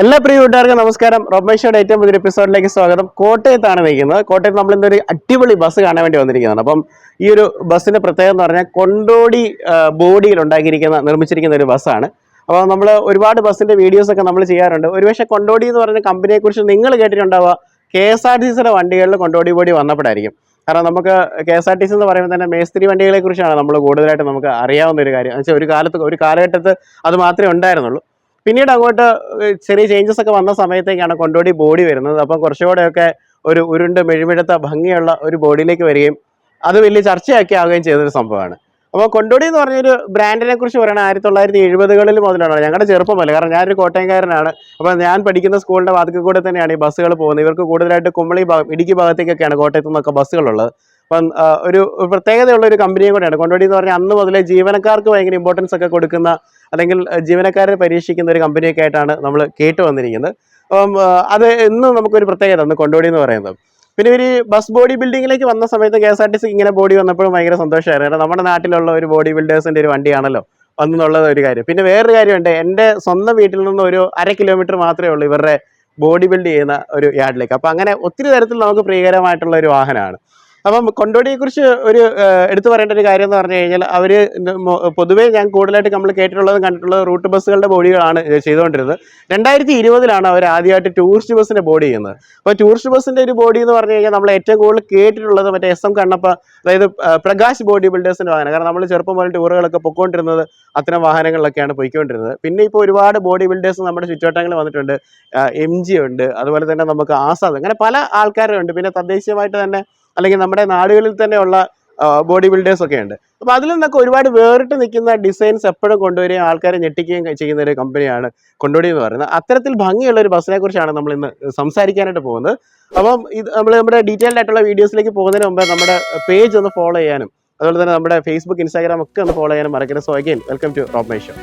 എല്ലാ പ്രിയ കൂട്ടുകാർക്കും നമസ്കാരം. റോബേഷയുടെ ഏറ്റവും പുതിയ എപ്പിസോഡിലേക്ക് സ്വാഗതം. കോട്ടയത്താണ് നിൽക്കുന്നത്. കോട്ടയത്ത് നമ്മൾ ഇന്നൊരു അടിപൊളി ബസ് കാണാൻ വേണ്ടി വന്നിരിക്കുന്നതാണ്. അപ്പം ഈ ഒരു ബസ്സിന്റെ പ്രത്യേകത എന്ന് പറഞ്ഞാൽ കൊണ്ടോടി ബോഡിയിൽ നിർമ്മിച്ചിരിക്കുന്ന ഒരു ബസ്സാണ്. അപ്പോൾ നമ്മൾ ഒരുപാട് ബസ്സിന്റെ വീഡിയോസ് ഒക്കെ നമ്മൾ ചെയ്യാറുണ്ട്. ഒരുപക്ഷെ കൊണ്ടോടി എന്ന് പറയുന്ന കമ്പനിയെ കുറിച്ച് നിങ്ങൾ കേട്ടിട്ടുണ്ടാവുക KSRTCയുടെ വണ്ടികളിൽ കൊണ്ടോടി ബോഡി വന്നപ്പോഴായിരിക്കും. കാരണം നമുക്ക് KSRTC എന്ന് പറയുമ്പോൾ തന്നെ മേസ്ത്രി വണ്ടികളെ കുറിച്ചാണ് നമ്മൾ കൂടുതലായിട്ട് നമുക്ക് അറിയാവുന്ന ഒരു കാര്യം. എന്ന് വെച്ചാൽ ഒരു കാലഘട്ടത്ത് അത് മാത്രമേ ഉണ്ടായിരുന്നുള്ളൂ. പിന്നീട് അങ്ങോട്ട് ചെറിയ ചേഞ്ചസ് ഒക്കെ വന്ന സമയത്തേക്കാണ് കൊണ്ടോടി ബോഡി വരുന്നത്. അപ്പം കുറച്ചുകൂടെയൊക്കെ ഒരു ഉരുണ്ട് മെഴുമെഴുത്ത ഭംഗിയുള്ള ഒരു ബോഡിയിലേക്ക് വരികയും അത് വലിയ ചർച്ചയാക്കി ആവുകയും ചെയ്തൊരു സംഭവമാണ്. അപ്പോൾ കൊണ്ടോടി എന്ന് പറഞ്ഞൊരു ബ്രാൻഡിനെ കുറിച്ച് പറയുന്നത് 1970 മുതലാണ്. ഞങ്ങളുടെ ചെറുപ്പമല്ല, കാരണം ഞാനൊരു കോട്ടയംകാരനാണ്. അപ്പോൾ ഞാൻ പഠിക്കുന്ന സ്കൂളിൻ്റെ വാതിക്കൽ കൂടെ തന്നെയാണ് ഈ ബസ്സുകൾ പോകുന്നത്. ഇവർക്ക് കൂടുതലായിട്ട് കുമളി ഭാഗം, ഇടുക്കി ഭാഗത്തേക്കൊക്കെയാണ് കോട്ടയത്തു നിന്നൊക്കെ ബസ്സുകളുള്ളത്. അപ്പം ഒരു പ്രത്യേകതയുള്ള ഒരു കമ്പനിയും കൂടെയാണ് കൊണ്ടോടി എന്ന് പറഞ്ഞാൽ. അന്ന് മുതലേ ജീവനക്കാർക്ക് ഭയങ്കര ഇമ്പോർട്ടൻസ് ഒക്കെ കൊടുക്കുന്ന, അല്ലെങ്കിൽ ജീവനക്കാരെ പരീക്ഷിക്കുന്ന ഒരു കമ്പനിയൊക്കെ ആയിട്ടാണ് നമ്മൾ കേട്ട് വന്നിരിക്കുന്നത്. അപ്പം അത് ഇന്നും നമുക്കൊരു പ്രത്യേകത അന്ന് കൊണ്ടോടി എന്ന് പറയുന്നത്. പിന്നെ ഒരു ബസ് ബോഡി ബിൽഡിങ്ങിലേക്ക് വന്ന സമയത്ത് KSRTC ഇങ്ങനെ ബോഡി വന്നപ്പോഴും ഭയങ്കര സന്തോഷമായിരുന്നു. കാരണം നമ്മുടെ നാട്ടിലുള്ള ഒരു ബോഡി ബിൽഡേഴ്സിൻ്റെ ഒരു വണ്ടിയാണല്ലോ വന്നെന്നുള്ളത് ഒരു കാര്യം. പിന്നെ വേറൊരു കാര്യമുണ്ട്, എൻ്റെ സ്വന്തം വീട്ടിൽ നിന്ന് ഒരു 1/2 കിലോമീറ്റർ മാത്രമേ ഉള്ളൂ ഇവരുടെ ബോഡി ബിൽഡ് ചെയ്യുന്ന ഒരു യാർഡിലേക്ക്. അപ്പോൾ അങ്ങനെ ഒത്തിരി തരത്തിൽ നമുക്ക് പ്രിയകരമായിട്ടുള്ള ഒരു വാഹനമാണ്. അപ്പം കൊണ്ടോടിയെക്കുറിച്ച് ഒരു എടുത്തു പറയേണ്ട ഒരു കാര്യം എന്ന് പറഞ്ഞു കഴിഞ്ഞാൽ, അവർ പൊതുവേ ഞാൻ കൂടുതലായിട്ട് നമ്മൾ കേട്ടിട്ടുള്ളതും കണ്ടിട്ടുള്ളത് റൂട്ട് ബസ്സുകളുടെ ബോഡികളാണ് ചെയ്തുകൊണ്ടിരുന്നത്. 2020 അവർ ആദ്യമായിട്ട് ടൂറിസ്റ്റ് ബസ്സിൻ്റെ ബോഡി ചെയ്യുന്നത്. അപ്പോൾ ടൂറിസ്റ്റ് ബസ്സിൻ്റെ ഒരു ബോഡി എന്ന് പറഞ്ഞു കഴിഞ്ഞാൽ നമ്മൾ ഏറ്റവും കൂടുതൽ കേട്ടിട്ടുള്ളത് മറ്റേ SM കണ്ണപ്പ, അതായത് പ്രകാശ് ബോഡി ബിൽഡേഴ്സിൻ്റെ വാഹനം. കാരണം നമ്മൾ ചെറുപ്പം മുതൽ ടൂറുകളൊക്കെ പൊയ്ക്കൊണ്ടിരുന്നത് അത്തരം വാഹനങ്ങളിലൊക്കെയാണ് പോയിക്കൊണ്ടിരുന്നത്. പിന്നെ ഇപ്പോൾ ഒരുപാട് ബോഡി ബിൽഡേഴ്സ് നമ്മുടെ ചുറ്റുവട്ടങ്ങളിൽ വന്നിട്ടുണ്ട്. MG ഉണ്ട്, അതുപോലെ തന്നെ നമുക്ക് ആസാദ്, അങ്ങനെ പല ആൾക്കാരുണ്ട്. പിന്നെ തദ്ദേശീയമായിട്ട് തന്നെ അല്ലെങ്കിൽ നമ്മുടെ നാടുകളിൽ തന്നെയുള്ള ബോഡി ബിൽഡേഴ്സ് ഒക്കെ ഉണ്ട്. അപ്പോൾ അതിൽ നിന്നൊക്കെ ഒരുപാട് വേറിട്ട് നിൽക്കുന്ന ഡിസൈൻസ് എപ്പോഴും കൊണ്ടുവരികയും ആൾക്കാരെ ഞെട്ടിക്കുകയും ചെയ്യുന്ന ഒരു കമ്പനിയാണ് കൊണ്ടോടി എന്ന് പറയുന്നത്. അത്തരത്തിൽ ഭംഗിയുള്ള ഒരു ബസ്സിനെ കുറിച്ചാണ് നമ്മൾ ഇന്ന് സംസാരിക്കാനായിട്ട് പോകുന്നത്. അപ്പം ഇത് നമ്മുടെ ഡീറ്റെയിൽഡ് ആയിട്ടുള്ള വീഡിയോസിലേക്ക് പോകുന്നതിന് മുമ്പ് നമ്മുടെ പേജ് ഒന്ന് ഫോളോ ചെയ്യാനും, അതുപോലെ തന്നെ നമ്മുടെ Facebook, Instagram ഒക്കെ ഒന്ന് ഫോളോ ചെയ്യാനും മറക്കരുത്. So again welcome to Rob show.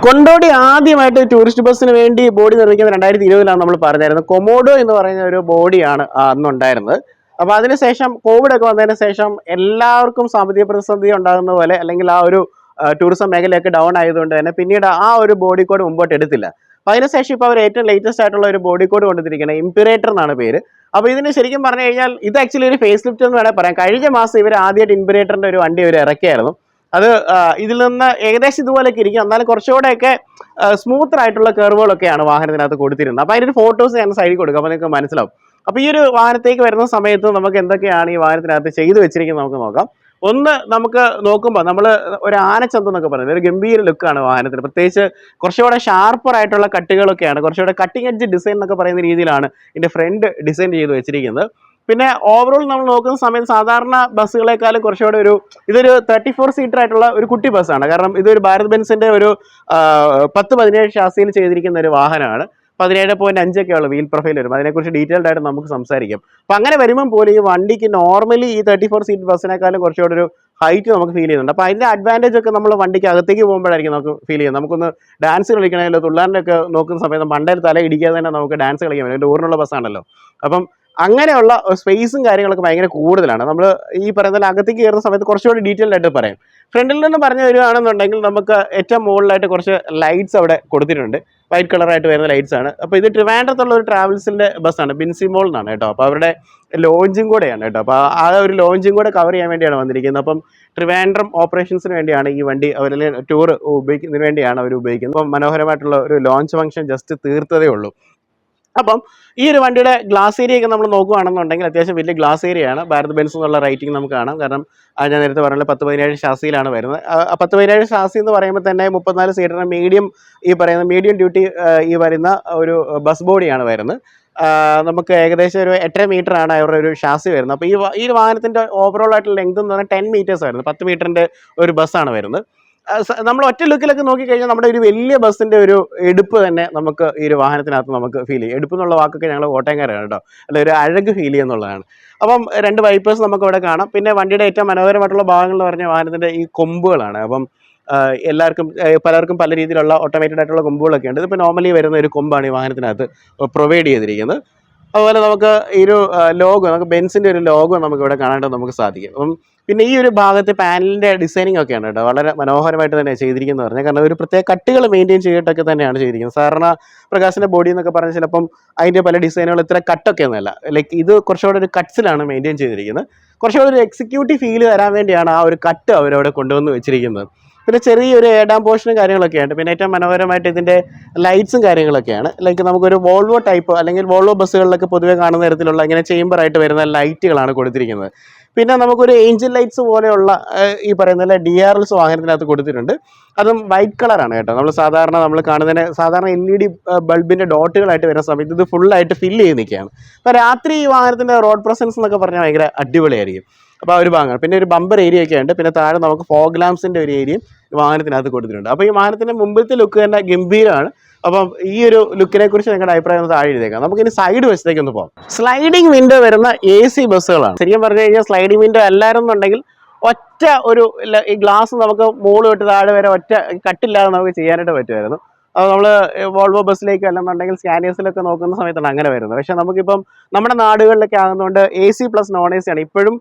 Kondotty ആദ്യമായിട്ട് ടൂറിസ്റ്റ് ബസ്സിന് വേണ്ടി ബോഡി നിർമ്മിക്കുന്നത് 2020 നമ്മൾ പറഞ്ഞായിരുന്നു. കൊമോഡോ എന്ന് പറയുന്ന ഒരു ബോഡിയാണ് അന്നുണ്ടായിരുന്നത്. അപ്പോൾ അതിനുശേഷം കോവിഡ് ഒക്കെ വന്നതിന് ശേഷം എല്ലാവർക്കും സാമ്പത്തിക പ്രതിസന്ധി ഉണ്ടാകുന്ന പോലെ, അല്ലെങ്കിൽ ആ ഒരു ടൂറിസം മേഖലയൊക്കെ ഡൗൺ ആയതുകൊണ്ട് തന്നെ പിന്നീട് ആ ഒരു ബോഡി കോഡ് മുമ്പോട്ട് എടുത്തില്ല. അപ്പോൾ അതിനുശേഷം ഇപ്പോൾ അവർ ഏറ്റവും ലേറ്റസ്റ്റ് ആയിട്ടുള്ള ഒരു ബോഡി കോഡ് കൊണ്ടുവന്നിരിക്കുന്നത് ഇംപിറേറ്റർ എന്നാണ് പേര്. അപ്പോൾ ഇതിന് ശരിക്കും പറഞ്ഞു കഴിഞ്ഞാൽ ഇത് ആക്ച്വലി ഒരു ഫേസ് ലിഫ്റ്റ് എന്ന് വേണമെങ്കിൽ പറയാം. കഴിഞ്ഞ മാസം ഇവർ ആദ്യമായിട്ട് ഇംപിറേറ്ററിൻ്റെ ഒരു വണ്ടി ഇവർ ഇറക്കിയായിരുന്നു. അത് ഇതിൽ നിന്ന് ഏകദേശം ഇതുപോലെയൊക്കെ ഇരിക്കും, എന്നാലും കുറച്ചുകൂടെയൊക്കെ സ്മൂത്ത് ആയിട്ടുള്ള കർവുകളൊക്കെയാണ് വാഹനത്തിനകത്ത് കൊടുത്തിരുന്നത്. അപ്പോൾ അതിൻ്റെ ഫോട്ടോസ് ഞാൻ സൈഡിൽ കൊടുക്കും, അപ്പോൾ നിങ്ങൾക്ക് മനസ്സിലാവും. അപ്പോൾ ഈ ഒരു വാഹനത്തേക്ക് വരുന്ന സമയത്ത് നമുക്ക് എന്തൊക്കെയാണ് ഈ വാഹനത്തിനകത്ത് ചെയ്തു വെച്ചിരിക്കുന്നത് നമുക്ക് നോക്കാം. ഒന്ന്, നമുക്ക് നോക്കുമ്പോൾ നമ്മൾ ഒരു ആനച്ചന്തം എന്നൊക്കെ പറയുന്നത് ഒരു ഗംഭീര ലുക്കാണ് വാഹനത്തിന്. പ്രത്യേകിച്ച് കുറച്ചുകൂടെ ഷാർപ്പർ ആയിട്ടുള്ള കട്ടുകളൊക്കെയാണ്, കുറച്ചുകൂടെ കട്ടിങ് എഡ്ജ് ഡിസൈൻ എന്നൊക്കെ പറയുന്ന രീതിയിലാണ് ഇതിൻ്റെ ഫ്രണ്ട് ഡിസൈൻ ചെയ്ത് വെച്ചിരിക്കുന്നത്. പിന്നെ ഓവറോൾ നമ്മൾ നോക്കുന്ന സമയത്ത് സാധാരണ ബസ്സുകളെക്കാളും കുറച്ചുകൂടെ ഇതൊരു 34 സീറ്റർ ആയിട്ടുള്ള ഒരു കുട്ടി ബസ്സാണ്. കാരണം ഇതൊരു ഭാരത് ബെൻസിൻ്റെ ഒരു 10-17 ഷാസിയിൽ ചെയ്തിരിക്കുന്ന ഒരു വാഹനമാണ്. 17.5 ഒക്കെയുള്ള വീൽ പ്രൊഫൈൽ വരും. അതിനെക്കുറിച്ച് ഡീറ്റെയിൽഡ് ആയിട്ട് നമുക്ക് സംസാരിക്കാം. അപ്പം അങ്ങനെ വരുമ്പം പോലും ഈ വണ്ടിക്ക് നോർമലി ഈ 34 സീറ്റ് ബസ്സിനേക്കാളും കുറച്ചുകൂടെ ഒരു ഹൈറ്റ് നമുക്ക് ഫീൽ ചെയ്യുന്നുണ്ട്. അപ്പോൾ അതിൻ്റെ അഡ്വാൻറ്റേജ് ഒക്കെ നമ്മൾ വണ്ടിക്ക് അകത്തേക്ക് പോകുമ്പോഴായിരിക്കും നമുക്ക് ഫീൽ ചെയ്യുന്നത്. നമുക്കൊന്ന് ഡാൻസ് കളിക്കണമെങ്കിൽ തുള്ളാറിൻ്റെ ഒക്കെ നോക്കുന്ന സമയത്ത് മണ്ടയിൽ തല ഇടിക്കാതെ തന്നെ നമുക്ക് ഡാൻസ് കളിക്കാൻ പറ്റും. ടൂറിനുള്ള ബസ്സാണല്ലോ. അപ്പം അങ്ങനെയുള്ള സ്പേസും കാര്യങ്ങളൊക്കെ ഭയങ്കര കൂടുതലാണ്. നമ്മൾ ഈ പറയുന്ന അകത്തേക്ക് കയറുന്ന സമയത്ത് കുറച്ചുകൂടി ഡീറ്റെയിൽഡ് ആയിട്ട് പറയാം. ഫ്രണ്ടിൽ നിന്ന് പറഞ്ഞു വരികയാണെന്നുണ്ടെങ്കിൽ നമുക്ക് ഏറ്റവും മുകളിലായിട്ട് കുറച്ച് ലൈറ്റ്സ് അവിടെ കൊടുത്തിട്ടുണ്ട്. വൈറ്റ് കളറായിട്ട് വരുന്ന ലൈറ്റ്സ് ആണ്. അപ്പോൾ ഇത് ട്രിവാൻഡ്രത്തുള്ള ഒരു ട്രാവൽസിൻ്റെ ബസ്സാണ്, ബിൻസിമോൾ എന്നാണ് കേട്ടോ. അപ്പോൾ അവരുടെ ലോഞ്ചും കൂടെയാണ് കേട്ടോ. അപ്പോൾ ആ ഒരു ലോഞ്ചും കൂടെ കവർ ചെയ്യാൻ വേണ്ടിയാണ് വന്നിരിക്കുന്നത്. അപ്പം ട്രിവാൻഡ്രം ഓപ്പറേഷൻസിന് വേണ്ടിയാണ് ഈ വണ്ടി അവർ ടൂർ ഉപയോഗിക്കുന്നതിന് വേണ്ടിയാണ് അവർ ഉപയോഗിക്കുന്നത്. അപ്പം മനോഹരമായിട്ടുള്ള ഒരു ലോഞ്ച് ഫംഗ്ഷൻ ജസ്റ്റ് തീർത്തതേ ഉള്ളൂ. അപ്പം ഈ ഒരു വണ്ടിയുടെ ഗ്ലാസ് ഏരിയ ഒക്കെ നമ്മൾ നോക്കുകയാണെന്നുണ്ടെങ്കിൽ അത്യാവശ്യം വലിയ ഗ്ലാസ് ഏരിയയാണ്. ഭാരത് ബെൻസ് എന്നുള്ള റൈറ്റിംഗ് നമുക്ക് കാണാം. കാരണം ഞാൻ നേരത്തെ പറഞ്ഞ 10-17 ഷാസിയിലാണ് വരുന്നത്. 10-17 ഷാസി എന്ന് പറയുമ്പോൾ തന്നെ 34 സീറ്ററിന് മീഡിയം ഡ്യൂട്ടി ഈ വരുന്ന ഒരു ബസ് ബോഡിയാണ് വരുന്നത്. നമുക്ക് ഏകദേശം ഒരു 8.5 മീറ്ററാണ് അവരുടെ ഒരു ഷാസി വരുന്നത്. അപ്പോൾ ഈ വാഹനത്തിൻ്റെ ഓവറോൾ ആയിട്ടുള്ള ലെങ്ത് എന്ന് പറഞ്ഞാൽ 10 മീറ്റേഴ്സ് ആയിരുന്നു. 10 മീറ്ററിൻ്റെ ഒരു ബസ്സാണ് വരുന്നത്. നമ്മൾ ഒറ്റ ലുക്കിലൊക്കെ നോക്കിക്കഴിഞ്ഞാൽ നമ്മുടെ ഒരു വലിയ ബസ്സിൻ്റെ ഒരു എടുപ്പ് തന്നെ നമുക്ക് ഈ ഒരു വാഹനത്തിനകത്ത് നമുക്ക് ഫീൽ ചെയ്യും. എടുപ്പ് എന്നുള്ള വാക്കൊക്കെ ഞങ്ങൾ കോട്ടയംകാരാണ് കേട്ടോ, അല്ല ഒരു അഴക് ഫീൽ ചെയ്യുന്നുള്ളതാണ്. അപ്പം 2 വൈപ്പേഴ്സ് നമുക്ക് ഇവിടെ കാണാം. പിന്നെ വണ്ടിയുടെ ഏറ്റവും മനോഹരമായിട്ടുള്ള ഭാഗങ്ങൾ എന്ന് പറഞ്ഞാൽ വാഹനത്തിൻ്റെ ഈ കൊമ്പുകളാണ്. അപ്പം എല്ലാവർക്കും പലർക്കും പല രീതിയിലുള്ള ഓട്ടോമേറ്റഡ് ആയിട്ടുള്ള കൊമ്പുകളൊക്കെ ഉണ്ട്. ഇതിപ്പോൾ നോർമലി വരുന്ന ഒരു കൊമ്പാണ് ഈ വാഹനത്തിനകത്ത് പ്രൊവൈഡ് ചെയ്തിരിക്കുന്നത്. അതുപോലെ നമുക്ക് ഈ ഒരു ലോഗോ, നമുക്ക് ബെൻസിൻ്റെ ഒരു ലോഗോ നമുക്ക് ഇവിടെ കാണാനായിട്ട് നമുക്ക് സാധിക്കും. അപ്പം പിന്നെ ഈ ഒരു ഭാഗത്ത് പാനലിൻ്റെ ഡിസൈനിങ് ഒക്കെയാണ് കേട്ടോ വളരെ മനോഹരമായിട്ട് തന്നെ ചെയ്തിരിക്കുന്നത് പറഞ്ഞാൽ, കാരണം ഒരു പ്രത്യേക കട്ടുകൾ മെയിൻറ്റെയിൻ ചെയ്തിട്ടൊക്കെ തന്നെയാണ് ചെയ്തിരിക്കുന്നത്. സാധാരണ പ്രകാശിൻ്റെ ബോഡി എന്നൊക്കെ പറഞ്ഞാൽ ചിലപ്പം അതിൻ്റെ പല ഡിസൈനുകൾ ഇത്ര കട്ടൊക്കെ ഒന്നുമല്ല, ലൈക്ക് ഇത് കുറച്ചുകൂടെ ഒരു കട്ട്സിലാണ് മെയിൻറ്റെയിൻ ചെയ്തിരിക്കുന്നത്. കുറച്ചുകൂടെ ഒരു എക്സിക്യൂട്ടീവ് ഫീൽ തരാൻ വേണ്ടിയാണ് ആ ഒരു കട്ട് അവരവിടെ കൊണ്ടുവന്ന് വെച്ചിരിക്കുന്നത്. പിന്നെ ചെറിയൊരു ഏഡാം പോർഷനും കാര്യങ്ങളൊക്കെയാണ്. പിന്നെ ഏറ്റവും മനോഹരമായിട്ട് ഇതിൻ്റെ ലൈറ്റ്സും കാര്യങ്ങളൊക്കെയാണ്. ലൈക്ക് നമുക്കൊരു വോൾവോ ടൈപ്പ് അല്ലെങ്കിൽ വോൾവോ ബസ്സുകളിലൊക്കെ പൊതുവെ കാണുന്ന തരത്തിലുള്ള ഇങ്ങനെ ചേമ്പറായിട്ട് വരുന്ന ലൈറ്റുകളാണ് കൊടുത്തിരിക്കുന്നത്. പിന്നെ നമുക്കൊരു ഏഞ്ചൽ ലൈറ്റ്സ് പോലെയുള്ള ഈ പറയുന്ന DRLs വാഹനത്തിനകത്ത് കൊടുത്തിട്ടുണ്ട്. അതും വൈറ്റ് കളറാണ് കേട്ടോ. നമ്മൾ കാണുന്നതിന് സാധാരണ LED ബൾബിൻ്റെ ഡോട്ടുകളായിട്ട് വരുന്ന സമയത്ത് ഇത് ഫുള്ളായിട്ട് ഫില്ല് ചെയ്ത് നിൽക്കുകയാണ്. അപ്പോൾ രാത്രി ഈ വാഹനത്തിൻ്റെ റോഡ് പ്രസൻസ് എന്നൊക്കെ പറഞ്ഞാൽ ഭയങ്കര അടിപൊളിയായിരിക്കും. അപ്പോൾ ആ ഒരു ഭാഗമാണ്. പിന്നെ ഒരു ബമ്പർ ഏരിയ ഒക്കെ ഉണ്ട്. പിന്നെ താഴെ നമുക്ക് ഫോഗ് ലാംപ്സിൻ്റെ ഒരു ഏരിയയും വാഹനത്തിനകത്ത് കൊടുത്തിട്ടുണ്ട്. അപ്പോൾ ഈ വാഹനത്തിൻ്റെ മുമ്പിലത്തെ ലുക്ക് തന്നെ ഗംഭീരമാണ്. അപ്പം ഈ ഒരു ലുക്കിനെ കുറിച്ച് നിങ്ങളുടെ അഭിപ്രായം ഒന്ന് താഴെ എഴുതിയേക്കാം. നമുക്കിനി സൈഡ് വശത്തേക്ക് ഒന്ന് പോകാം. സ്ലൈഡിംഗ് വിൻഡോ വരുന്ന AC ബസ്സുകളാണ്. ശരിക്കും പറഞ്ഞു കഴിഞ്ഞാൽ സ്ലൈഡിംഗ് വിൻഡോ അല്ലായിരുന്നുണ്ടെങ്കിൽ ഒറ്റ ഒരു ഈ ഗ്ലാസ് നമുക്ക് മുകളിൽ തൊട്ട് താഴെ വരെ ഒറ്റ കട്ടില്ലാതെ നമുക്ക് ചെയ്യാനായിട്ട് പറ്റുമായിരുന്നു. അത് നമ്മൾ വോൾവോ ബസ്സിലേക്ക് അല്ലെന്നുണ്ടെങ്കിൽ സ്കാനിയേഴ്സിലൊക്കെ നോക്കുന്ന സമയത്താണ് അങ്ങനെ വരുന്നത്. പക്ഷേ നമുക്കിപ്പം നമ്മുടെ നാടുകളിലൊക്കെ ആകുന്നതുകൊണ്ട് AC പ്ലസ് നോൺ AC ആണ്. ഇപ്പോഴും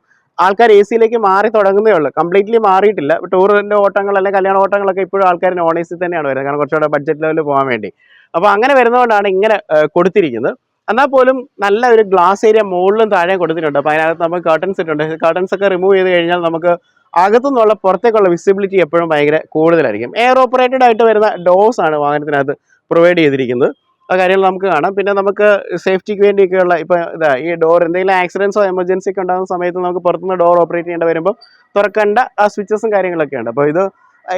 ആൾക്കാർ AC മാറി തുടങ്ങുന്നേ ഉള്ളൂ, കംപ്ലീറ്റ്ലി മാറിയിട്ടില്ല. ടൂറിൻ്റെ ഓട്ടങ്ങൾ അല്ലെങ്കിൽ കല്യാണ ഓട്ടങ്ങളൊക്കെ ഇപ്പോഴും ആൾക്കാർ നോൺ AC തന്നെയാണ് വരുന്നത്, കാരണം കുറച്ചുകൂടെ ബഡ്ജറ്റ് ലെവലിൽ പോകാൻ വേണ്ടി. അപ്പോൾ അങ്ങനെ വരുന്നതുകൊണ്ടാണ് ഇങ്ങനെ കൊടുത്തിരിക്കുന്നത്. എന്നാൽ പോലും നല്ല ഒരു ഗ്ലാസ് ഏരിയ മുകളിലും താഴെയും കൊടുത്തിട്ടുണ്ട്. അപ്പോൾ അതിനകത്ത് നമുക്ക് കർട്ടൻസ് ഇട്ടുണ്ട്. കർട്ടൻസ് ഒക്കെ റിമൂവ് ചെയ്ത് കഴിഞ്ഞാൽ നമുക്ക് അകത്തുനിന്നുള്ള പുറത്തേക്കുള്ള വിസിബിലിറ്റി എപ്പോഴും ഭയങ്കര കൂടുതലായിരിക്കും. എയർ ഓപ്പറേറ്റഡ് ആയിട്ട് വരുന്ന ഡോർസ് ആണ് വാഹനത്തിനകത്ത് പ്രൊവൈഡ് ചെയ്തിരിക്കുന്നത്. ആ കാര്യങ്ങൾ നമുക്ക് കാണാം. പിന്നെ നമുക്ക് സേഫ്റ്റിക്ക് വേണ്ടിയൊക്കെയുള്ള ഇപ്പോൾ ഈ ഡോർ എന്തെങ്കിലും ആക്സിഡൻസോ എമർജൻസി ഒക്കെ ഉണ്ടാകുന്ന സമയത്ത് നമുക്ക് പുറത്തുനിന്ന് ഡോർ ഓപ്പറേറ്റ് ചെയ്യേണ്ടി വരുമ്പോൾ തുറക്കേണ്ട ആ സ്വിച്ചസും കാര്യങ്ങളൊക്കെ ഉണ്ട്. അപ്പോൾ ഇത്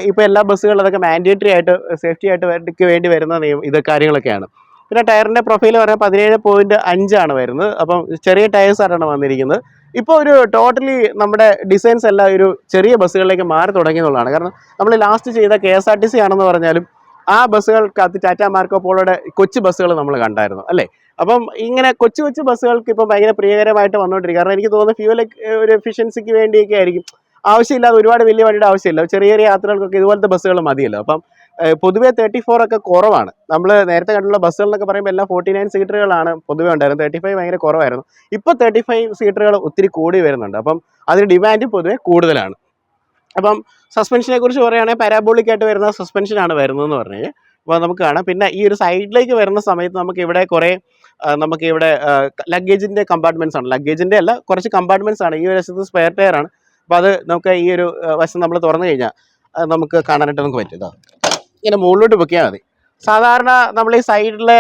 ഇപ്പോൾ എല്ലാ ബസ്സുകളിലും അതൊക്കെ മാൻഡേറ്ററി ആയിട്ട് സേഫ്റ്റി ആയിട്ട് വേണ്ടി വരുന്ന ഇത് കാര്യങ്ങളൊക്കെയാണ്. പിന്നെ ടയറിൻ്റെ പ്രൊഫൈൽ പറഞ്ഞാൽ 17.5 വരുന്നത്. അപ്പം ചെറിയ ടയേഴ്സായിട്ടാണ് വന്നിരിക്കുന്നത്. ഇപ്പോൾ ഒരു ടോട്ടലി നമ്മുടെ ഡിസൈൻസ് എല്ലാം ഒരു ചെറിയ ബസ്സുകളിലേക്ക് മാറി തുടങ്ങിയെന്നുള്ളതാണ്. കാരണം നമ്മൾ ലാസ്റ്റ് ചെയ്ത KSRTC ആണെന്ന് പറഞ്ഞാലും ആ ബസ്സുകൾക്കകത്ത് ടാറ്റ മാർക്കോ പോളോയുടെ കൊച്ചു ബസ്സുകൾ നമ്മൾ കണ്ടായിരുന്നു അല്ലേ. അപ്പം ഇങ്ങനെ കൊച്ചു കൊച്ചു ബസ്സുകൾക്ക് ഇപ്പം ഭയങ്കര പ്രിയകരമായിട്ട് വന്നുകൊണ്ടിരിക്കും. കാരണം എനിക്ക് തോന്നുന്നു ഫ്യൂവൽ ഒരു എഫിഷ്യൻസിക്ക് വേണ്ടിയൊക്കെ ആയിരിക്കും. ആവശ്യമില്ലാതെ ഒരുപാട് വലിയ വണ്ടിയുടെ ആവശ്യമില്ല, ചെറിയ ചെറിയ യാത്രകൾക്കൊക്കെ ഇതുപോലത്തെ ബസ്സുകൾ മതിയല്ലോ. അപ്പം പൊതുവേ 34 ഒക്കെ കുറവാണ്. നമ്മൾ നേരത്തെ കണ്ടുള്ള ബസ്സുകളെന്നൊക്കെ പറയുമ്പോൾ എല്ലാം 49 സീറ്ററുകളാണ് പൊതുവേ ഉണ്ടായിരുന്നത്. 35 ഭയങ്കര കുറവായിരുന്നു. ഇപ്പോൾ 35 സീറ്ററുകൾ ഒത്തിരി കൂടി വരുന്നുണ്ട്. അപ്പം അതിന് ഡിമാൻഡ് പൊതുവേ കൂടുതലാണ്. അപ്പം സസ്പെൻഷനെ കുറിച്ച് പറയുകയാണെങ്കിൽ പാരാബോളിക് ആയിട്ട് വരുന്ന സസ്പെൻഷനാണ് വരുന്നതെന്ന് പറഞ്ഞു കഴിഞ്ഞാൽ അപ്പോൾ നമുക്ക് കാണാം. പിന്നെ ഈ ഒരു സൈഡിലേക്ക് വരുന്ന സമയത്ത് നമുക്കിവിടെ കുറേ നമുക്കിവിടെ ലഗേജിൻ്റെ കമ്പാർട്ട്മെൻറ്റ്സ് ആണ്. ലഗേജിൻ്റെ അല്ല, കുറച്ച് കമ്പാർട്ട്മെൻറ്റ്സ് ആണ്. ഈ ഒരു വശത്ത് സ്പെയർ ടയർ ആണ്. അപ്പോൾ അത് നമുക്ക് ഈ ഒരു വശം നമ്മൾ തുറന്നു കഴിഞ്ഞാൽ നമുക്ക് കാണാനായിട്ട് നമുക്ക് പറ്റും. ഇങ്ങനെ മുകളിലോട്ട് പൊക്കിയാൽ മതി. സാധാരണ നമ്മൾ ഈ സൈഡിലെ